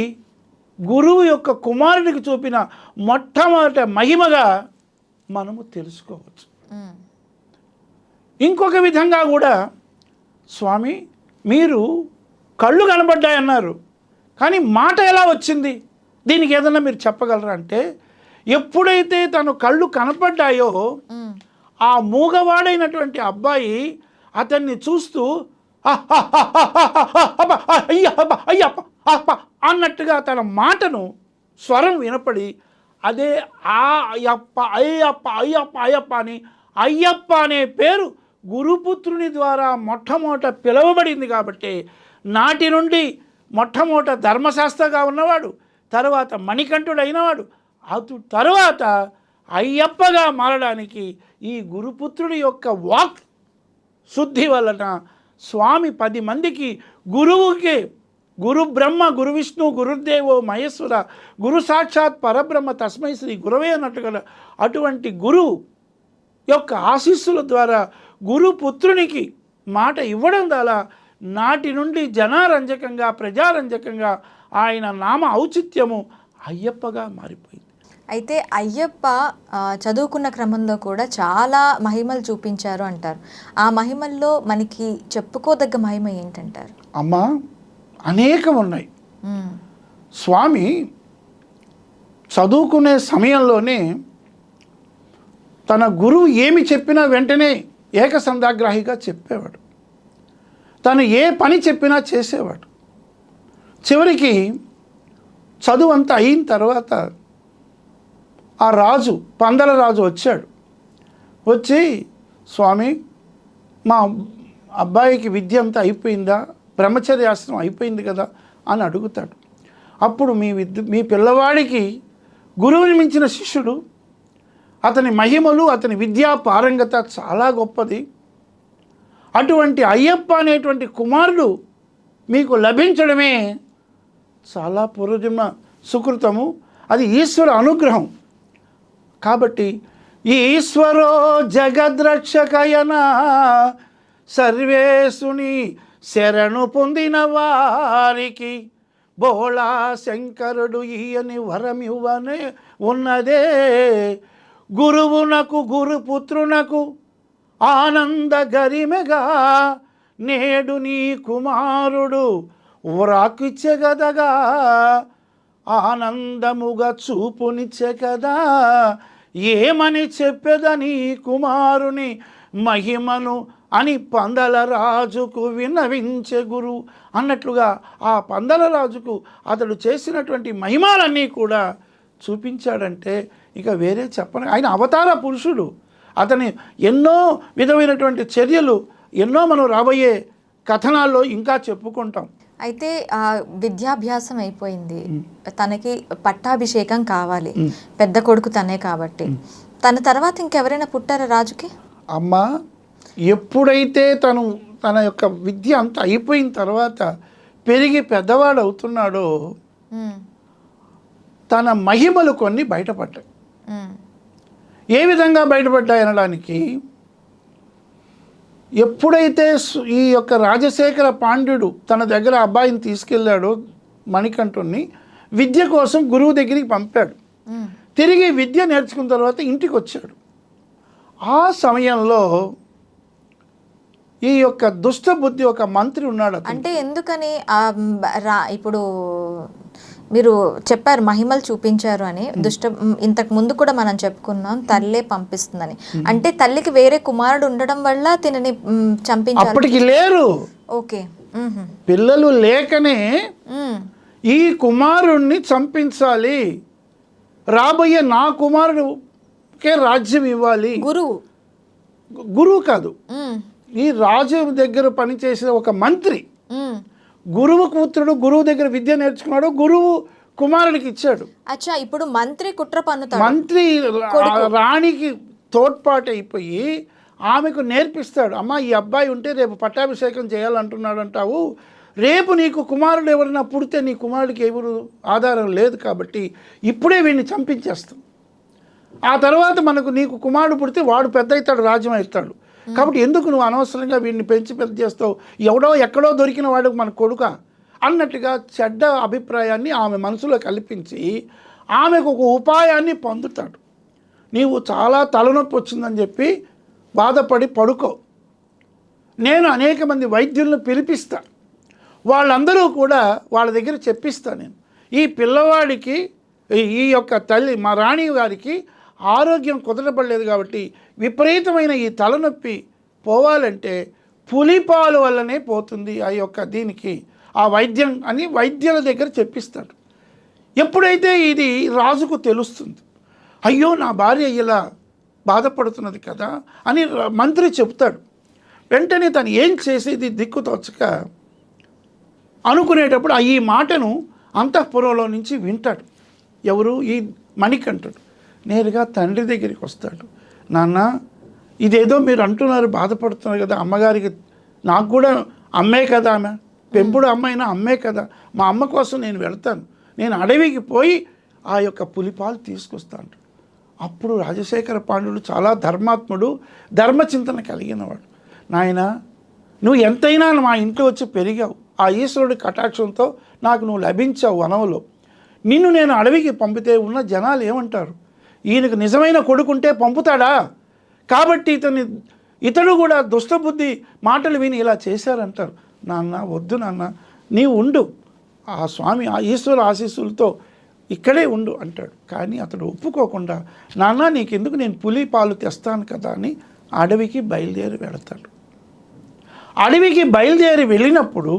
గురువు యొక్క కుమారుడికి చూపిన మొట్టమొదటి మహిమగా మనము తెలుసుకోవచ్చు. ఇంకొక విధంగా కూడా, స్వామి మీరు కళ్ళు కనబడ్డాయన్నారు, కానీ మాట ఎలా వచ్చింది, దీనికి ఏదన్నా మీరు చెప్పగలరా అంటే, ఎప్పుడైతే తను కళ్ళు కనపడ్డాయో ఆ మూగవాడైనటువంటి అబ్బాయి అతన్ని చూస్తూ అన్నట్టుగా తన మాటను స్వరం వినపడి, అదే ఆ అయ్యప్ప అయ్యప్ప అయ్యప్ప అయ్యప్ప అని, అయ్యప్ప అనే పేరు గురుపుత్రుని ద్వారా మొట్టమొదట పిలువబడింది. కాబట్టి నాటి నుండి మొట్టమొదట ధర్మశాస్త్రగా ఉన్నవాడు, తర్వాత మణికంఠుడు అయినవాడు, అటు తర్వాత అయ్యప్పగా మారడానికి ఈ గురుపుత్రుడి యొక్క వాక్ శుద్ధి వలన స్వామి 10 మందికి గురువుకి, గురు బ్రహ్మ గురు విష్ణు గురుదేవో మహేశ్వర గురు సాక్షాత్ పరబ్రహ్మ తస్మై శ్రీ గురవే అన్నట్టుగా అటువంటి గురువు యొక్క ఆశీస్సుల ద్వారా గురుపుత్రునికి మాట ఇవ్వడం ద్వారా నాటి నుండి జనారంజకంగా ప్రజారంజకంగా ఆయన నామ ఔచిత్యము అయ్యప్పగా మారిపోయింది. అయితే అయ్యప్ప చదువుకున్న క్రమంలో కూడా చాలా మహిమలు చూపించారు అంటారు. ఆ మహిమల్లో మనకి చెప్పుకోదగ్గ మహిమ ఏంటంటారు? అమ్మా, అనేకం ఉన్నాయి. స్వామి చదువుకునే సమయంలోనే తన గురువు ఏమి చెప్పినా వెంటనే ఏకసంధాగ్రాహిగా చెప్పేవాడు. తను ఏ పని చెప్పినా చేసేవాడు. చివరికి చదువు అంతా అయిన తర్వాత ఆ రాజు, పందల రాజు వచ్చాడు. వచ్చి, స్వామి మా అబ్బాయికి విద్య అంతా అయిపోయిందా, బ్రహ్మచర్యాశ్రమం అయిపోయింది కదా అని అడుగుతాడు. అప్పుడు మీ పిల్లవాడికి గురువుని మించిన శిష్యుడు, అతని మహిమలు అతని విద్యా పారంగత చాలా గొప్పది. అటువంటి అయ్యప్ప అనేటువంటి కుమారుడు మీకు లభించడమే చాలా పూర్వజన్మ సుకృతము, అది ఈశ్వర అనుగ్రహం. కాబట్టి ఈశ్వరో జగద్రక్షకయన సర్వేశుని శరణు పొందిన వారికి బోళా శంకరుడు ఈయని వరమివ్వనే ఉన్నదే. గురువునకు గురుపుత్రునకు ఆనంద గరిమెగా నేడు నీ కుమారుడు వ్రాకిచ్చగదగా ఆనందముగా చూపునిచ్చే కదా. ఏమని చెప్పేదని కుమారుని మహిమను అని పందల రాజుకు విన్నవించే గురు అన్నట్లుగా ఆ పందల రాజుకు అతడు చేసినటువంటి మహిమాలన్నీ కూడా చూపించాడంటే ఇక వేరే చెప్పను. ఆయన అవతార పురుషుడు. అతని ఎన్నో విధమైనటువంటి చర్యలు ఎన్నో మనం రాబోయే కథనాల్లో ఇంకా చెప్పుకుంటాం. అయితే విద్యాభ్యాసం అయిపోయింది, తనకి పట్టాభిషేకం కావాలి, పెద్ద కొడుకు తనే కాబట్టి తన తర్వాత ఇంకెవరైనా పుట్టారా రాజుకి? అమ్మ ఎప్పుడైతే తన యొక్క విద్య అంతా అయిపోయిన తర్వాత పెరిగి పెద్దవాడు అవుతున్నాడో తన మహిమలు కొన్ని బయటపడ్డాయి. ఏ విధంగా బయటపడ్డాయి అనడానికి, ఎప్పుడైతే ఈ యొక్క రాజశేఖర పాండ్యుడు తన దగ్గర అబ్బాయిని తీసుకెళ్ళాడో మణికంఠుణ్ణి విద్య కోసం గురువు దగ్గరికి పంపాడు. తిరిగి విద్య నేర్చుకున్న తర్వాత ఇంటికి వచ్చాడు. ఆ సమయంలో ఈ యొక్క దుష్ట బుద్ధి ఒక మంత్రి ఉన్నాడు. అంటే ఎందుకని ఇప్పుడు మీరు చెప్పారు మహిమలు చూపించారు అని, ఇంతకు ముందు కూడా మనం చెప్పుకున్నాం తల్లే పంపిస్తుందని. అంటే తల్లికి వేరే కుమారుడు ఉండడం వల్ల తినని చంపించారు. అప్పటికి లేరు. ఓకే, పిల్లలు లేకనే ఈ కుమారుణ్ణి చంపించాలి, రాబోయే నా కుమారుడికే రాజ్యం ఇవ్వాలి. గురువు కాదు, ఈ రాజు దగ్గర పనిచేసిన ఒక మంత్రి, గురువు కూతురుడు గురువు దగ్గర విద్య నేర్చుకున్నాడు, గురువు కుమారుడికి ఇచ్చాడు. అచ్చా, ఇప్పుడు మంత్రి కుట్ర పన్నుతాడు. మంత్రి రాణికి తోడ్పాటు అయిపోయి ఆమెకు నేర్పిస్తాడు. అమ్మ ఈ అబ్బాయి ఉంటే రేపు పట్టాభిషేకం చేయాలంటున్నాడు అంటావు, రేపు నీకు కుమారుడు ఎవరైనా పుడితే నీ కుమారుడికి ఎవరు ఆధారం లేదు కాబట్టి ఇప్పుడే వీడిని చంపించేస్తాం. ఆ తర్వాత నీకు కుమారుడు పుడితే వాడు పెద్ద అవుతాడు, రాజ్యం అవుతాడు. కాబట్టి ఎందుకు నువ్వు అనవసరంగా వీడిని పెంచి పెద్ద చేస్తావు, ఎవడో ఎక్కడో దొరికిన వాడు మన కొడుక అన్నట్టుగా చెడ్డ అభిప్రాయాన్ని ఆమె మనసులో కల్పించి ఆమెకు ఒక ఉపాయాన్ని పొందుతాడు. నీవు చాలా తలనొప్పి వచ్చిందని చెప్పి బాధపడి పడుకో, నేను అనేక మంది వైద్యులను పిలిపిస్తా, వాళ్ళందరూ కూడా వాళ్ళ దగ్గర చెప్పిస్తా. నేను ఈ పిల్లవాడికి ఈ యొక్క తల్లి మా రాణి గారికి ఆరోగ్యం కుదరపడలేదు కాబట్టి విపరీతమైన ఈ తలనొప్పి పోవాలంటే పులిపాలు వల్లనే పోతుంది ఆ యొక్క దీనికి ఆ వైద్యం అని వైద్యుల దగ్గర చెప్పిస్తాడు. ఎప్పుడైతే ఇది రాజుకు తెలుస్తుంది, అయ్యో నా భార్య ఇలా బాధపడుతున్నది కదా అని మంత్రి చెప్తాడు. వెంటనే తను ఏం చేసేది దిక్కు తోచక అనుకునేటప్పుడు ఈ మాటను అంతఃపురంలో నుంచి వింటాడు. ఎవరు? ఈ మణికంఠుడు. నేరుగా తండ్రి దగ్గరికి వస్తాడు. నాన్న, ఇదేదో మీరు అంటున్నారు, బాధపడుతున్నారు కదా, అమ్మగారికి నాకు కూడా అమ్మే కదా, ఆమె పెంపుడు అమ్మైనా అమ్మే కదా, మా అమ్మ కోసం నేను వెళ్తాను, నేను అడవికి పోయి ఆ యొక్క పులిపాలు తీసుకొస్తాను. అప్పుడు రాజశేఖర పాండ్యుడు చాలా ధర్మాత్ముడు, ధర్మచింతన కలిగినవాడు. నాయన, నువ్వు ఎంతైనా మా ఇంట్లో వచ్చి పెరిగావు, ఆ ఈశ్వరుడి కటాక్షంతో నాకు నువ్వు లభించావు వనంలో, నిన్ను నేను అడవికి పంపితే ఉన్న జనాలు ఏమంటారు, ఈయనకు నిజమైన కొడుకుంటే పంపుతాడా, కాబట్టి ఇతడు కూడా దుష్టబుద్ధి మాటలు విని ఇలా చేశారంటారు. నాన్న వద్దు నాన్న, నీవు ఉండు, ఆ స్వామి ఆ ఈశ్వర ఆశీస్సులతో ఇక్కడే ఉండు అంటాడు. కానీ అతడు ఒప్పుకోకుండా, నాన్న నీకెందుకు, నేను పులి పాలు తెస్తాను కదా అని అడవికి బయలుదేరి వెళతాడు. అడవికి బయలుదేరి వెళ్ళినప్పుడు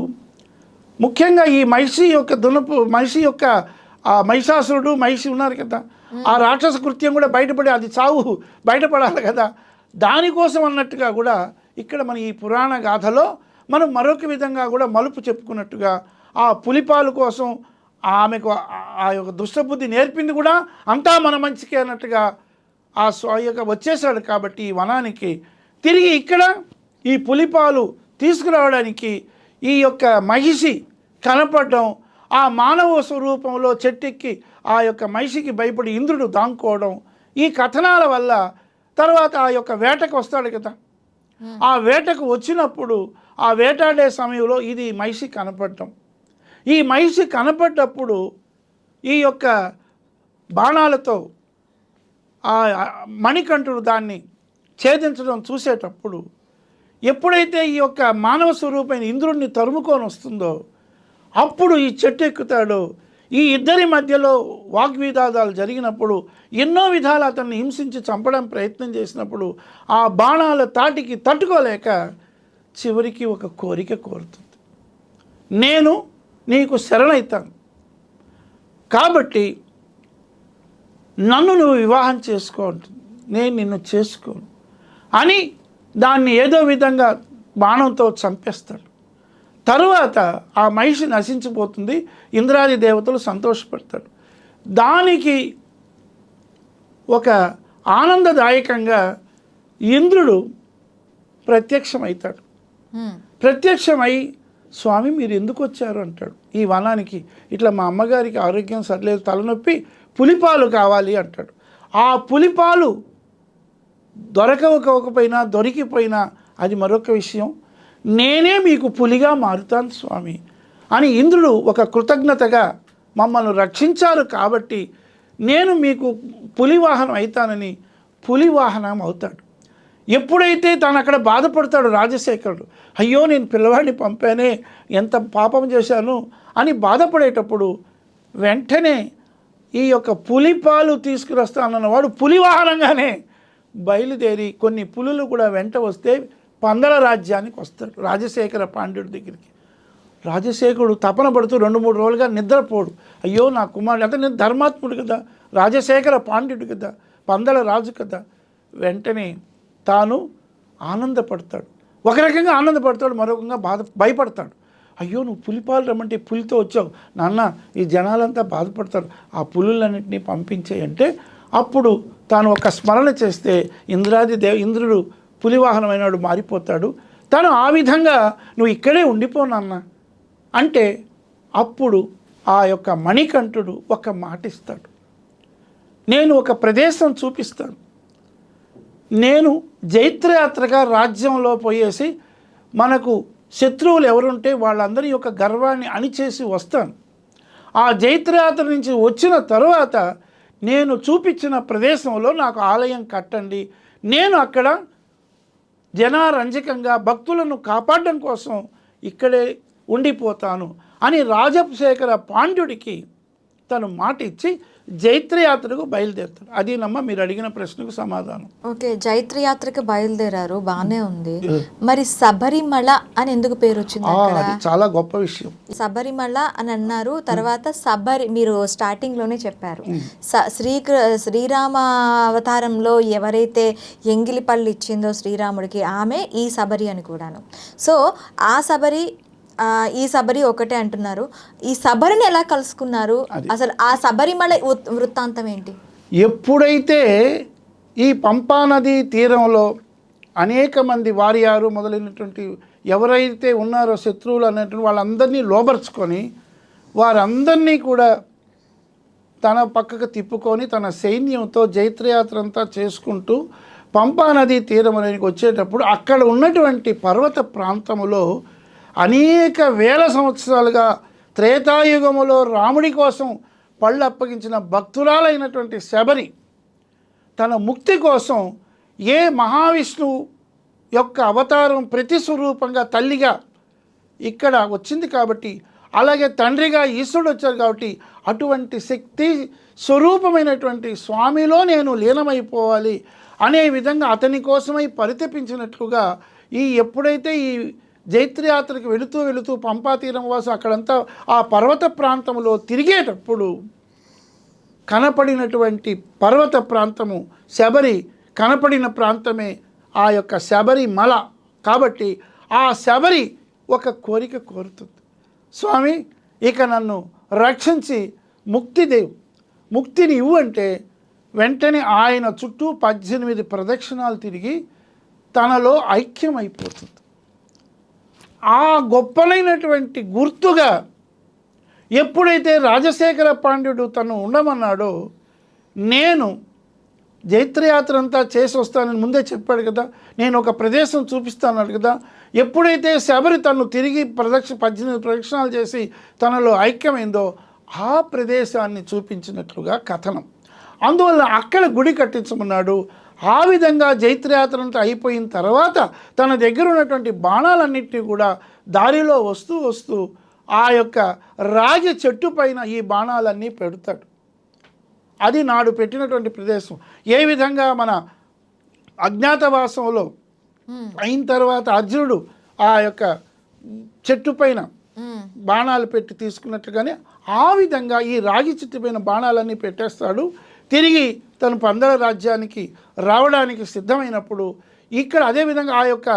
ముఖ్యంగా ఈ మహిషి యొక్క ఆ మహిషాసురుడు మహిషి ఉన్నారు కదా, ఆ రాక్షస కృత్యం కూడా బయటపడి అది చావు బయటపడాలి కదా, దానికోసం అన్నట్టుగా కూడా ఇక్కడ మన ఈ పురాణ గాథలో మనం మరొక విధంగా కూడా మలుపు చెప్పుకున్నట్టుగా ఆ పులిపాలు కోసం ఆమెకు ఆ యొక్క దుష్టబుద్ధి నేర్పింది కూడా అంతా మన మంచికే అన్నట్టుగా ఆ స్వయంగా వచ్చేసాడు. కాబట్టి ఈ వనానికి తిరిగి ఇక్కడ ఈ పులిపాలు తీసుకురావడానికి ఈ యొక్క మహిషి కనపడడం, ఆ మానవ స్వరూపంలో చెట్టెక్కి ఆ యొక్క మహిషికి భయపడి ఇంద్రుడు దాంకోవడం, ఈ కథనాల వల్ల తర్వాత ఆ యొక్క వేటకు వస్తాడు కదా, ఆ వేటకు వచ్చినప్పుడు ఆ వేటాడే సమయంలో ఇది మహిషి కనపడటం, ఈ మహిషి కనపడ్డప్పుడు ఈ యొక్క బాణాలతో ఆ మణికంఠుడు దాన్ని ఛేదించడం చూసేటప్పుడు ఎప్పుడైతే ఈ యొక్క మానవ స్వరూపమైన ఇంద్రుడిని తరుముకొని వస్తుందో అప్పుడు ఈ చెట్టు ఎక్కుతాడో, ఈ ఇద్దరి మధ్యలో వాగ్వివాదాలు జరిగినప్పుడు ఎన్నో విధాలు అతన్ని హింసించి చంపడం ప్రయత్నం చేసినప్పుడు ఆ బాణాల తాటికి తట్టుకోలేక చివరికి ఒక కోరిక కోరుతుంది, నేను నీకు శరణైతాను, కాబట్టి నన్ను నువ్వు వివాహం చేసుకో అంటుంది. నేను నిన్ను చేసుకోను అని దాన్ని ఏదో విధంగా బాణంతో చంపేస్తాడు. తరువాత ఆ మహిషి నశించిపోతుంది. ఇంద్రాది దేవతలు సంతోషపడతాడు. దానికి ఒక ఆనందదాయకంగా ఇంద్రుడు ప్రత్యక్షమవుతాడు. ప్రత్యక్షమై స్వామి మీరు ఎందుకు వచ్చారు అంటాడు. ఈ వనానికి ఇట్లా మా అమ్మగారికి ఆరోగ్యం సరిలేదు, తలనొప్పి, పులిపాలు కావాలి అంటాడు. ఆ పులిపాలు దొరకకపోయినా దొరికిపోయినా అది మరొక విషయం, నేనే మీకు పులిగా మారుతాను స్వామి అని ఇంద్రుడు ఒక కృతజ్ఞతగా మమ్మల్ని రక్షించారు కాబట్టి నేను మీకు పులివాహనం అవుతానని పులివాహనం అవుతాడు. ఎప్పుడైతే తను అక్కడ బాధపడతాడు రాజశేఖరుడు, అయ్యో నేను పిల్లవాడిని పంపానే, ఎంత పాపం చేశాను అని బాధపడేటప్పుడు వెంటనే ఈ యొక్క పులిపాలు తీసుకురస్తానన్నవాడు పులివాహనంగానే బయలుదేరి కొన్ని పులులు కూడా వెంట వస్తే పందల రాజ్యానికి వస్తాడు రాజశేఖర పాండ్యుడి దగ్గరికి. రాజశేఖరుడు తపన పడుతూ 2-3 రోజులుగా నిద్రపోడు. అయ్యో నా కుమారుడు అంటే నేను ధర్మాత్ముడు కదా, రాజశేఖర పాండ్యుడు కదా, పందల రాజు కదా. వెంటనే తాను ఆనందపడతాడు. ఒక రకంగా ఆనందపడతాడు, మరొకంగా భయపడతాడు. అయ్యో నువ్వు పులిపాలు రమ్మంటే పులితో వచ్చావు నాన్న, ఈ జనాలంతా బాధపడతారు, ఆ పులులన్నింటినీ పంపించేయంటే అప్పుడు తాను ఒక స్మరణ చేస్తే ఇంద్రుడు పులివాహనమైనాడు మారిపోతాడు. తను ఆ విధంగా నువ్వు ఇక్కడే ఉండిపో నాన్న అంటే అప్పుడు ఆ యొక్క మణికంఠుడు ఒక మాట ఇస్తాడు, నేను ఒక ప్రదేశం చూపిస్తాను, నేను జైత్రయాత్రగా రాజ్యంలో పోయేసి మనకు శత్రువులు ఎవరుంటే వాళ్ళందరి యొక్క గర్వాన్ని అణిచేసి వస్తాను. ఆ జైత్రయాత్ర నుంచి వచ్చిన తరువాత నేను చూపించిన ప్రదేశంలో నాకు ఆలయం కట్టండి, నేను అక్కడ జనారంజకంగా భక్తులను కాపాడడం కోసం ఇక్కడే ఉండిపోతాను అని రాజశేఖర పాండ్యుడికి తను మాట ఇచ్చి జైత్రయాత్రకు బయలుదేరుతాడు. అది నమ్మ మీరు అడిగిన ప్రశ్నకు సమాధానం. ఓకే, జైత్రయాత్రకు బయలుదేరారు, బాగానే ఉంది. మరి శబరిమల అని ఎందుకు పేరు వచ్చింది? అది చాలా గొప్ప విషయం. శబరిమల అని అన్నారు, తర్వాత మీరు స్టార్టింగ్ లోనే చెప్పారు శ్రీరామ అవతారంలో ఎవరైతే ఎంగిలి పళ్ళు ఇచ్చిందో శ్రీరాముడికి ఆమె ఈ శబరి అని కూడాను. సో ఆ శబరి ఈ శబరి ఒకటే అంటున్నారు. ఈ శబరిని ఎలా కలుసుకున్నారు? అసలు ఆ శబరిమల వృత్తాంతం ఏంటి? ఎప్పుడైతే ఈ పంపానది తీరంలో అనేక మంది వారియారు మొదలైనటువంటి ఎవరైతే ఉన్నారో శత్రువులు అనేటువంటి వాళ్ళందరినీ లోబర్చుకొని వారందరినీ కూడా తన పక్కకు తిప్పుకొని తన సైన్యంతో జైత్రయాత్ర అంతా చేసుకుంటూ పంపానది తీరం అనేది వచ్చేటప్పుడు అక్కడ ఉన్నటువంటి పర్వత ప్రాంతములో అనేక వేల సంవత్సరాలుగా త్రేతాయుగములో రాముడి కోసం పళ్ళు అప్పగించిన భక్తురాలైనటువంటి శబరి తన ముక్తి కోసం ఏ మహావిష్ణువు యొక్క అవతారం ప్రతిస్వరూపంగా తల్లిగా ఇక్కడ వచ్చింది కాబట్టి, అలాగే తండ్రిగా ఈశ్వరుడు వచ్చారు కాబట్టి అటువంటి శక్తి స్వరూపమైనటువంటి స్వామిలో నేను లీనమైపోవాలి అనే విధంగా అతని కోసమై పరితపించినట్లుగా ఎప్పుడైతే ఈ జైత్రయాత్రకు వెళుతూ పంపా తీరం వాసు అక్కడంతా ఆ పర్వత ప్రాంతంలో తిరిగేటప్పుడు కనపడినటువంటి పర్వత ప్రాంతము శబరి కనపడిన ప్రాంతమే ఆ యొక్క శబరిమల. కాబట్టి ఆ శబరి ఒక కోరిక కోరుతుంది, స్వామి ఇక నన్ను రక్షించి ముక్తిని ఇవ్వు అంటే వెంటనే ఆయన చుట్టూ 18 ప్రదక్షిణాలు తిరిగి తనలో ఐక్యమైపోతుంది. ఆ గొప్పలైనటువంటి గుర్తుగా ఎప్పుడైతే రాజశేఖర పాండ్యుడు తను ఉండమన్నాడో, నేను జైత్రయాత్ర అంతా చేసి వస్తానని ముందే చెప్పాడు కదా, నేను ఒక ప్రదేశం చూపిస్తాను కదా. ఎప్పుడైతే శబరి తను తిరిగి 18 ప్రదక్షిణాలు చేసి తనలో ఐక్యమైందో ఆ ప్రదేశాన్ని చూపించినట్లుగా కథనం. అందువల్ల అక్కడ గుడి కట్టించమన్నాడు. ఆ విధంగా జైత్రయాత్ర అంతా అయిపోయిన తర్వాత తన దగ్గర ఉన్నటువంటి బాణాలన్నింటినీ కూడా దారిలో వస్తూ ఆ యొక్క రాగి చెట్టు పైన ఈ బాణాలన్నీ పెడతాడు. అది నాడు పెట్టినటువంటి ప్రదేశం. ఏ విధంగా మన అజ్ఞాతవాసంలో అయిన తర్వాత అర్జునుడు ఆ యొక్క చెట్టు పైన బాణాలు పెట్టి తీసుకున్నట్లుగానే ఆ విధంగా ఈ రాగి చెట్టు పైన బాణాలన్నీ పెట్టేస్తాడు. తిరిగి తను పందల రాజ్యానికి రావడానికి సిద్ధమైనప్పుడు ఇక్కడ అదేవిధంగా ఆ యొక్క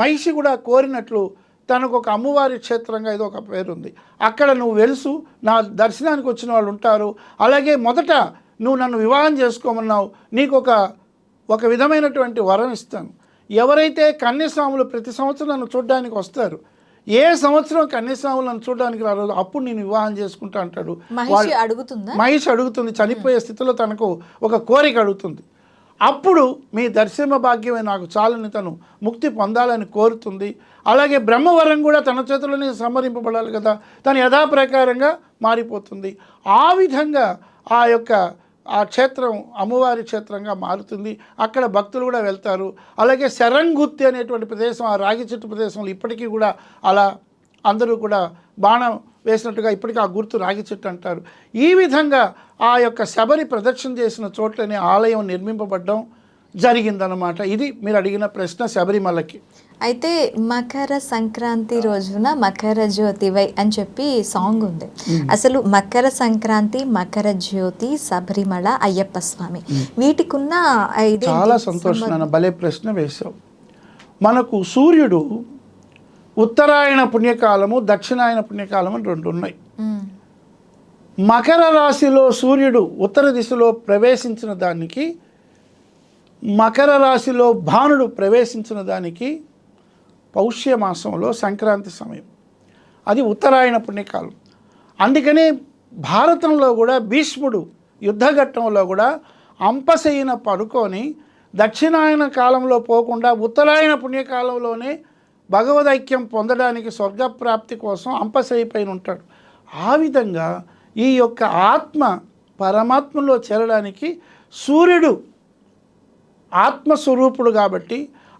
మహిషి కూడా కోరినట్లు తనకు ఒక అమ్మవారి క్షేత్రంగా ఏదో ఒక పేరుంది, అక్కడ నువ్వు వెలుసు, నా దర్శనానికి వచ్చిన వాళ్ళు ఉంటారు. అలాగే మొదట నువ్వు నన్ను వివాహం చేసుకోమన్నావు, నీకు ఒక విధమైనటువంటి వరం ఇస్తాను. ఎవరైతే కన్యస్వాములు ప్రతి సంవత్సరం నన్ను చూడడానికి వస్తారు, ఏ సంవత్సరం కన్యస్వాములు నన్ను చూడడానికి రాలేదు అప్పుడు నేను వివాహం చేసుకుంటా అంటాడు. మహిషి అడుగుతుంది, చనిపోయే స్థితిలో తనకు ఒక కోరిక అడుగుతుంది. అప్పుడు మీ దర్శన భాగ్యమే నాకు చాలని తను ముక్తి పొందాలని కోరుతుంది. అలాగే బ్రహ్మవరం కూడా తన చేతుల్లోనే సంహరింపబడాలి కదా, తను యథాప్రకారంగా మారిపోతుంది. ఆ విధంగా ఆ క్షేత్రం అమ్మవారి క్షేత్రంగా మారుతుంది. అక్కడ భక్తులు కూడా వెళ్తారు. అలాగే శరంగుత్తి అనేటువంటి ప్రదేశం, ఆ రాగి చెట్టు ప్రదేశంలో ఇప్పటికీ కూడా అలా అందరూ కూడా బాణం వేసినట్టుగా ఇప్పటికీ ఆ గుర్తు రాగి చెట్టు అంటారు. ఈ విధంగా ఆ యొక్క శబరి ప్రదక్షిణ చేసిన చోట్లనే ఆలయం నిర్మింపబడడం జరిగిందనమాట. ఇది మీరు అడిగిన ప్రశ్న శబరిమలకి. అయితే మకర సంక్రాంతి రోజున మకర జ్యోతివై అని చెప్పి సాంగ్ ఉంది. అసలు మకర సంక్రాంతి, మకర జ్యోతి, శబరిమల, అయ్యప్ప స్వామి వీటికున్న చాలా సంతోషం నాన్న, భలే ప్రశ్న వేశావు. మనకు సూర్యుడు ఉత్తరాయణ పుణ్యకాలము, దక్షిణాయన పుణ్యకాలం అని రెండు ఉన్నాయి. మకర రాశిలో సూర్యుడు ఉత్తర దిశలో ప్రవేశించిన దానికి, మకర రాశిలో భానుడు ప్రవేశించిన దానికి పౌష్యమాసంలో సంక్రాంతి సమయం, అది ఉత్తరాయణ పుణ్యకాలం. అందుకనే భారతంలో కూడా భీష్ముడు యుద్ధఘట్టంలో కూడా అంపశయ్యన పడుకొని దక్షిణాయన కాలంలో పోకుండా ఉత్తరాయణ పుణ్యకాలంలోనే భగవదైక్యం పొందడానికి స్వర్గప్రాప్తి కోసం అంపశయ్య పైన ఉంటాడు. ఆ విధంగా ఈ యొక్క ఆత్మ పరమాత్మలో చేరడానికి సూర్యుడు ఆత్మస్వరూపుడు కాబట్టి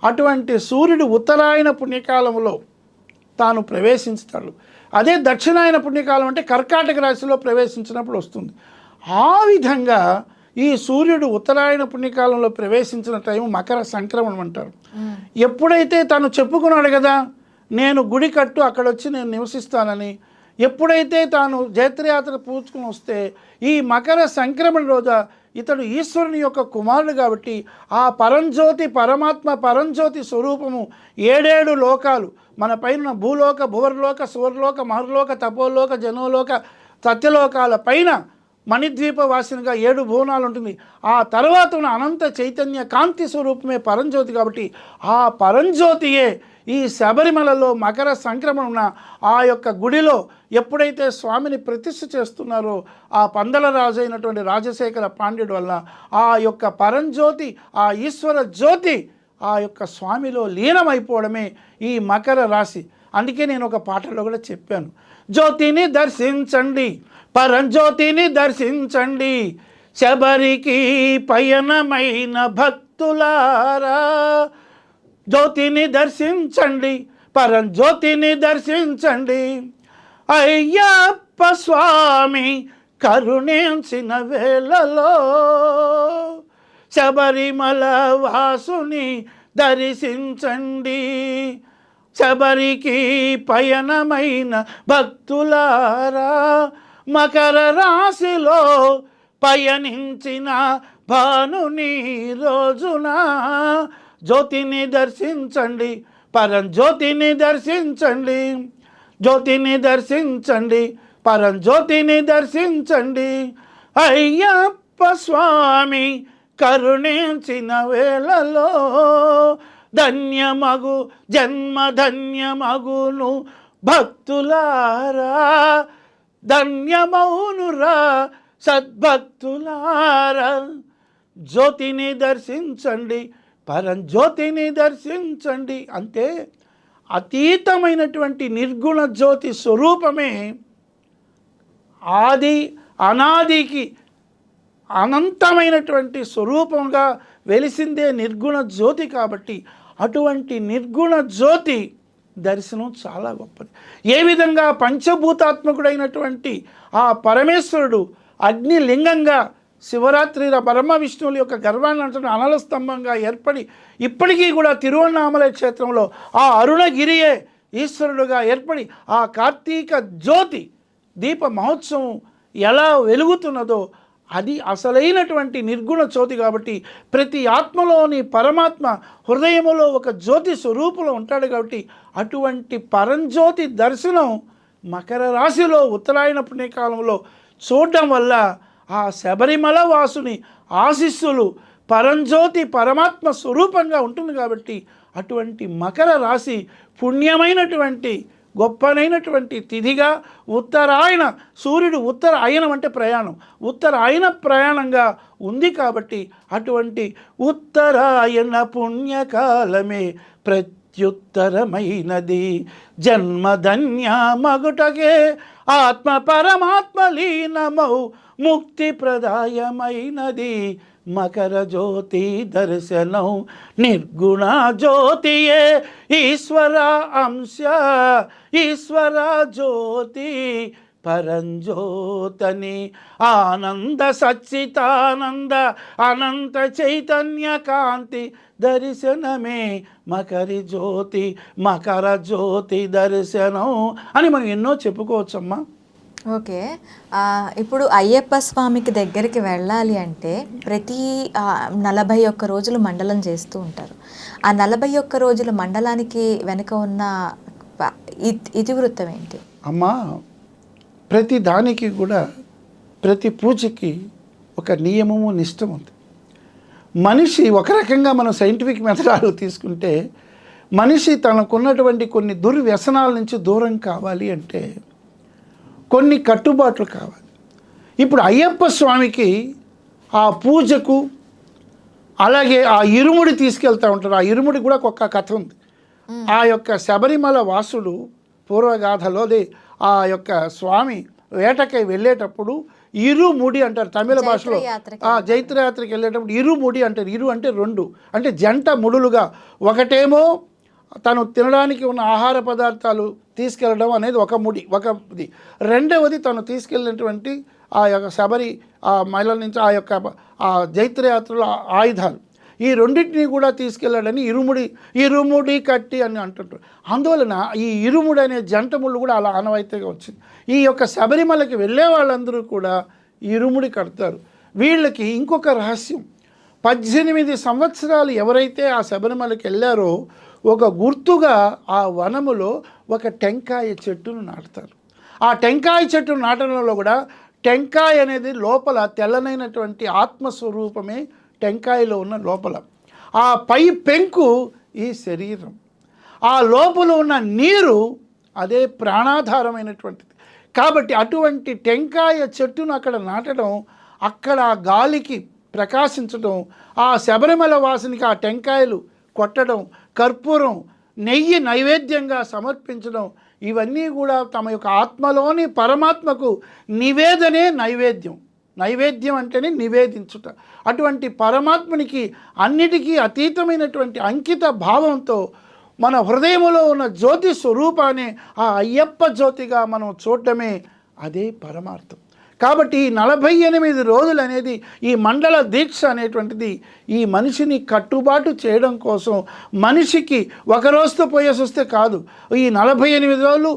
అటువంటి సూర్యుడు ఉత్తరాయణ పుణ్యకాలంలో తాను ప్రవేశించుతాడు. అదే దక్షిణాయన పుణ్యకాలం అంటే కర్కాటక రాశిలో ప్రవేశించినప్పుడు వస్తుంది. ఆ విధంగా ఈ సూర్యుడు ఉత్తరాయణ పుణ్యకాలంలో ప్రవేశించిన టైం మకర సంక్రమణం అంటారు. ఎప్పుడైతే తను చెప్పుకున్నాడు కదా, నేను గుడి కట్టు అక్కడ వచ్చి నేను నివసిస్తానని, ఎప్పుడైతే తాను జైత్రయాత్ర పూచుకుని వస్తే ఈ మకర సంక్రమణ రోజు ఇతడు ఈశ్వరుని యొక్క కుమారుడు కాబట్టి ఆ పరంజ్యోతి పరమాత్మ పరంజ్యోతి స్వరూపము 7 లోకాలు మన పైన భూలోక, భువర్లోక, సువర్లోక, మహర్లోక, తపోలోక, జనోలోక, సత్యలోకాల పైన మణిద్వీప వాసినిగా 7 భువనాలు ఉంటుంది. ఆ తర్వాత ఉన్న అనంత చైతన్య కాంతి స్వరూపమే పరంజ్యోతి కాబట్టి ఆ పరంజ్యోతియే ఈ శబరిమలలో మకర సంక్రమణ ఆ యొక్క గుడిలో ఎప్పుడైతే స్వామిని ప్రతిష్ఠ చేస్తున్నారో ఆ పందల రాజు అయినటువంటి రాజశేఖర పాండ్యుడి వల్ల ఆ యొక్క పరంజ్యోతి, ఆ ఈశ్వర జ్యోతి ఆ యొక్క స్వామిలో లీనమైపోవడమే ఈ మకర రాశి. అందుకే నేను ఒక పాటలో కూడా చెప్పాను, జ్యోతిని దర్శించండి, పరంజ్యోతిని దర్శించండి, శబరికి పయనమైన భక్తులారా, జ్యోతిని దర్శించండి, పరంజ్యోతిని దర్శించండి, అయ్యప్ప స్వామి కరుణించిన వేళలో శబరిమల వాసుని దర్శించండి, శబరికి పయనమైన భక్తులారా, మకర రాశిలో పయనించిన భానుని రోజున జ్యోతిని దర్శించండి, పరంజ్యోతిని దర్శించండి, జ్యోతిని దర్శించండి, పరంజ్యోతిని దర్శించండి, అయ్యప్ప స్వామి కరుణించిన వేళలో ధన్యమగు జన్మ ధన్యమగును భక్తులారా, ధన్యమౌనురా సద్భక్తులారా, జ్యోతిని దర్శించండి, పరంజ్యోతిని దర్శించండి. అంటే అతీతమైనటువంటి నిర్గుణ జ్యోతి స్వరూపమే ఆది అనాదికి అనంతమైనటువంటి స్వరూపంగా వెలిసిందే నిర్గుణ జ్యోతి కాబట్టి అటువంటి నిర్గుణ జ్యోతి దర్శనం చాలా గొప్పది. ఏ విధంగా పంచభూతాత్మకుడైనటువంటి ఆ పరమేశ్వరుడు అగ్నిలింగంగా శివరాత్రి బ్రహ్మ విష్ణువుల యొక్క గర్వాన్ని అంటే అనల స్తంభంగా ఏర్పడి ఇప్పటికీ కూడా తిరువన్నామలై క్షేత్రంలో ఆ అరుణగిరియే ఈశ్వరుడుగా ఏర్పడి ఆ కార్తీక జ్యోతి దీప మహోత్సవం ఎలా వెలుగుతున్నదో అది అసలైనటువంటి నిర్గుణ జ్యోతి. కాబట్టి ప్రతి ఆత్మలోని పరమాత్మ హృదయములో ఒక జ్యోతి స్వరూపులో ఉంటాడు. కాబట్టి అటువంటి పరంజ్యోతి దర్శనం మకర రాశిలో ఉత్తరాయణ పుణ్యకాలంలో చూడడం వల్ల ఆ శబరిమల వాసుని ఆశీస్సులు పరంజ్యోతి పరమాత్మ స్వరూపంగా ఉంటుంది. కాబట్టి అటువంటి మకర రాశి పుణ్యమైనటువంటి గొప్పనైనటువంటి తిథిగా ఉత్తరాయణ, సూర్యుడు ఉత్తర అయనం అంటే ప్రయాణం, ఉత్తరాయణ ప్రయాణంగా ఉంది. కాబట్టి అటువంటి ఉత్తరాయణ పుణ్యకాలమే ప్రత్యుత్తరమైనది. జన్మధన్య మగుటకే ఆత్మ పరమాత్మ లీనమౌ ముక్తి ప్రదాయమైనది. మకర జ్యోతి దర్శనం నిర్గుణ జ్యోతియే ఈశ్వర అంశ, ఈశ్వర జ్యోతి పరంజ్యోతని ఆనంద సచ్చితానంద అనంత చైతన్య కాంతి దర్శనమే మకరి జ్యోతి, మకర జ్యోతి దర్శనం అని మనం ఎన్నో చెప్పుకోవచ్చమ్మా. ఓకే, ఇప్పుడు అయ్యప్ప స్వామికి దగ్గరికి వెళ్ళాలి అంటే ప్రతి 41 రోజులు మండలం చేస్తూ ఉంటారు. ఆ 41 రోజుల మండలానికి వెనుక ఉన్న ఇతివృత్తం ఏంటి అమ్మా? ప్రతి దానికి కూడా, ప్రతి పూజకి ఒక నియమము నిష్టం ఉంది. మనిషి ఒక రకంగా మనం సైంటిఫిక్ మెథడాలు తీసుకుంటే, మనిషి తనకున్నటువంటి కొన్ని దుర్వ్యసనాల నుంచి దూరం కావాలి అంటే కొన్ని కట్టుబాట్లు కావాలి. ఇప్పుడు అయ్యప్ప స్వామికి ఆ పూజకు, అలాగే ఆ ఇరుముడి తీసుకెళ్తూ ఉంటారు. ఆ ఇరుముడి కూడా ఒక కథ ఉంది. ఆ యొక్క శబరిమల వాసుడు పూర్వగాథలోది ఆ యొక్క స్వామి వేటకై వెళ్ళేటప్పుడు ఇరుముడి అంటారు తమిళ భాషలో. జైత్రయాత్రకి వెళ్ళేటప్పుడు ఇరుముడి అంటారు. ఇరు అంటే 2, అంటే జంట ముడులుగా. ఒకటేమో తను తినడానికి ఉన్న ఆహార పదార్థాలు తీసుకెళ్ళడం అనేది ఒక ముడి, ఒకది. రెండవది తను తీసుకెళ్ళినటువంటి ఆ యొక్క శబరి ఆ మహిళల నుంచి ఆ యొక్క ఆ జైత్రయాత్రలో ఆయుధాలు, ఈ రెండింటినీ కూడా తీసుకెళ్ళాడని ఇరుముడి కట్టి అని అంటుంటారు. అందువలన ఈ ఇరుముడి అనే జంట ముళ్ళు కూడా అలా ఆనవాయితీగా వచ్చింది. ఈ యొక్క శబరిమలకి వెళ్ళే వాళ్ళందరూ కూడా ఇరుముడి కడతారు. వీళ్ళకి ఇంకొక రహస్యం, 18 సంవత్సరాలు ఎవరైతే ఆ శబరిమలకి వెళ్ళారో ఒక గుర్తుగా ఆ వనములో ఒక టెంకాయ చెట్టును నాటుతారు. ఆ టెంకాయ చెట్టును నాటడంలో కూడా టెంకాయ అనేది లోపల తెల్లనైనటువంటి ఆత్మస్వరూపమే టెంకాయలో ఉన్న లోపల. ఆ పై పెంకు ఈ శరీరం, ఆ లోపల ఉన్న నీరు అదే ప్రాణాధారమైనటువంటిది. కాబట్టి అటువంటి టెంకాయ చెట్టును అక్కడ నాటడం, అక్కడ ఆ గాలికి ప్రకాశించడం, ఆ శబరిమల వాసునికి ఆ టెంకాయలు కొట్టడం, కర్పూరం నెయ్యి నైవేద్యంగా సమర్పించడం, ఇవన్నీ కూడా తమ యొక్క ఆత్మలోని పరమాత్మకు నివేదనే నైవేద్యం. నైవేద్యం అంటేనే నివేదించుట. అటువంటి పరమాత్మనికి అన్నిటికీ అతీతమైనటువంటి అంకిత భావంతో మన హృదయంలో ఉన్న జ్యోతి స్వరూపాన్ని ఆ అయ్యప్ప జ్యోతిగా మనం చూడటమే అదే పరమార్థం. కాబట్టి 48 రోజులు అనేది ఈ మండల దీక్ష అనేటువంటిది ఈ మనిషిని కట్టుబాటు చేయడం కోసం, మనిషికి ఒక రోజుతో పోయేసి వస్తే కాదు. ఈ 48 రోజులు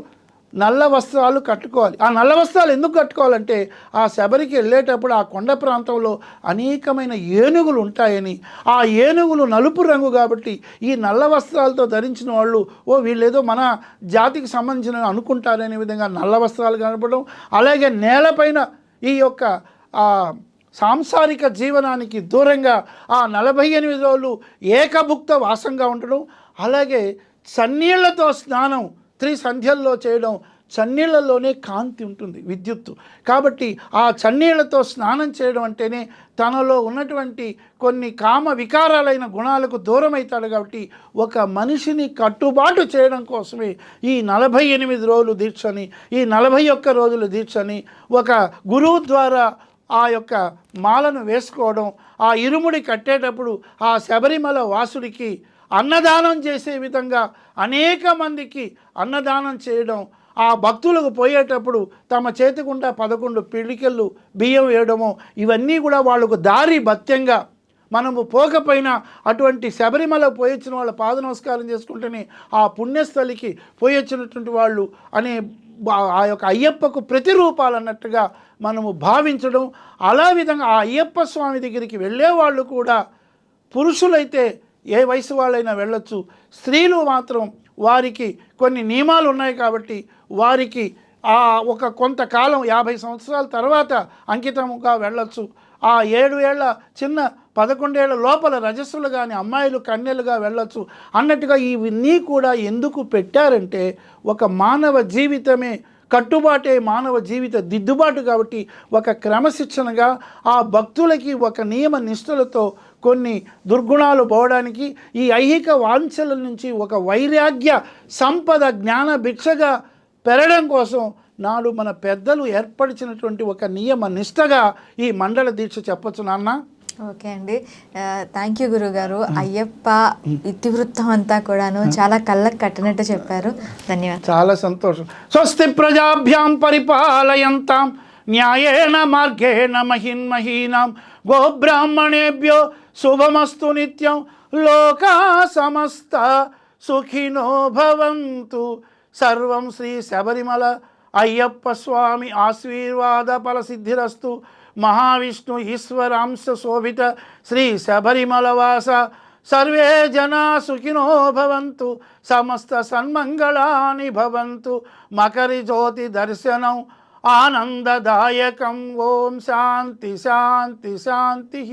నల్ల వస్త్రాలు కట్టుకోవాలి. ఆ నల్ల వస్త్రాలు ఎందుకు కట్టుకోవాలంటే ఆ శబరికి వెళ్ళేటప్పుడు ఆ కొండ ప్రాంతంలో అనేకమైన ఏనుగులు ఉంటాయని, ఆ ఏనుగులు నలుపు రంగు కాబట్టి ఈ నల్ల వస్త్రాలతో ధరించిన వాళ్ళు వీళ్ళేదో మన జాతికి సంబంధించిన అనుకుంటారనే విధంగా నల్ల వస్త్రాలు కనపడడం, అలాగే నేలపైన ఈ యొక్క సాంసారిక జీవనానికి దూరంగా ఆ 48 రోజులు ఏకభుక్త వాసంగా ఉండడం, అలాగే చన్నీళ్లతో స్నానం త్రిసంధ్యల్లో చేయడం. చన్నీళ్లలోనే కాంతి ఉంటుంది, విద్యుత్తు. కాబట్టి ఆ చన్నీళ్లతో స్నానం చేయడం అంటేనే తనలో ఉన్నటువంటి కొన్ని కామ వికారాలైన గుణాలకు దూరం అవుతాడు. కాబట్టి ఒక మనిషిని కట్టుబాటు చేయడం కోసమే ఈ 48 రోజులు దీక్షని, ఈ 41 రోజులు దీక్షని ఒక గురువు ద్వారా ఆ యొక్క మాలను వేసుకోవడం, ఆ ఇరుముడి కట్టేటప్పుడు ఆ శబరిమల వాసుడికి అన్నదానం చేసే విధంగా అనేక మందికి అన్నదానం చేయడం, ఆ భక్తులకు పోయేటప్పుడు తమ చేతికుండా 11 పిడికెళ్ళు బియ్యం వేయడము, ఇవన్నీ కూడా వాళ్ళకు దారి భత్యంగా, మనము పోకపోయినా అటువంటి శబరిమల పోయొచ్చిన వాళ్ళ పాద నమస్కారం చేసుకుంటేనే ఆ పుణ్యస్థలికి పోయొచ్చినటువంటి వాళ్ళు అనే ఆ యొక్క అయ్యప్పకు ప్రతిరూపాలు అన్నట్టుగా మనము భావించడం. అలా విధంగా ఆ అయ్యప్ప స్వామి దగ్గరికి వెళ్ళేవాళ్ళు కూడా పురుషులైతే ఏ వయసు వాళ్ళైనా వెళ్ళొచ్చు, స్త్రీలు మాత్రం వారికి కొన్ని నియమాలు ఉన్నాయి కాబట్టి వారికి ఒక కొంతకాలం 50 సంవత్సరాల తర్వాత అంకితముగా వెళ్ళొచ్చు. ఆ 7 ఏళ్ల చిన్న 11 ఏళ్ల లోపల రజస్సులు కానీ అమ్మాయిలు కన్యలుగా వెళ్ళొచ్చు అన్నట్టుగా ఇవన్నీ కూడా ఎందుకు పెట్టారంటే ఒక మానవ జీవితమే కట్టుబాటే మానవ జీవిత దిద్దుబాటు కాబట్టి ఒక క్రమశిక్షణగా ఆ భక్తులకి ఒక నియమ నిష్ఠలతో కొన్ని దుర్గుణాలు పోవడానికి ఈ ఐహిక వాంఛల నుంచి ఒక వైరాగ్య సంపద జ్ఞాన భిక్షగా పెరగడం కోసం నాడు మన పెద్దలు ఏర్పరిచినటువంటి ఒక నియమ నిష్టగా ఈ మండల దీక్ష చెప్పొచ్చు నాన్న. ఓకే అండి, థ్యాంక్ యూ గురుగారు. అయ్యప్ప ఇతివృత్తం అంతా కూడాను చాలా కళ్ళకు కట్టినట్టు చెప్పారు. ధన్యవాదాలు. చాలా సంతోషం. స్వస్తి ప్రజాభ్యాం పరిపాలయంతాం న్యాయేన మార్గేణ మహిన్మహీనాం గోబ్రాహ్మణేభ్యో శుభమస్తు నిత్యం లోకా సమస్త సుఖినో భవంతు. సర్వం శ్రీ శబరిమల అయ్యప్ప స్వామి ఆశీర్వాద ఫలసిద్ధిరస్తు. మహావిష్ణు ఈశ్వరాంశ శోభిత శ్రీ శబరిమలవాస సర్వే జనా సుఖినో భవంతు. సమస్త సన్మంగళాని భవంతు. మకరి జ్యోతి దర్శనం ఆనందదాయకం. ఓం శాంతి శాంతి శాంతి.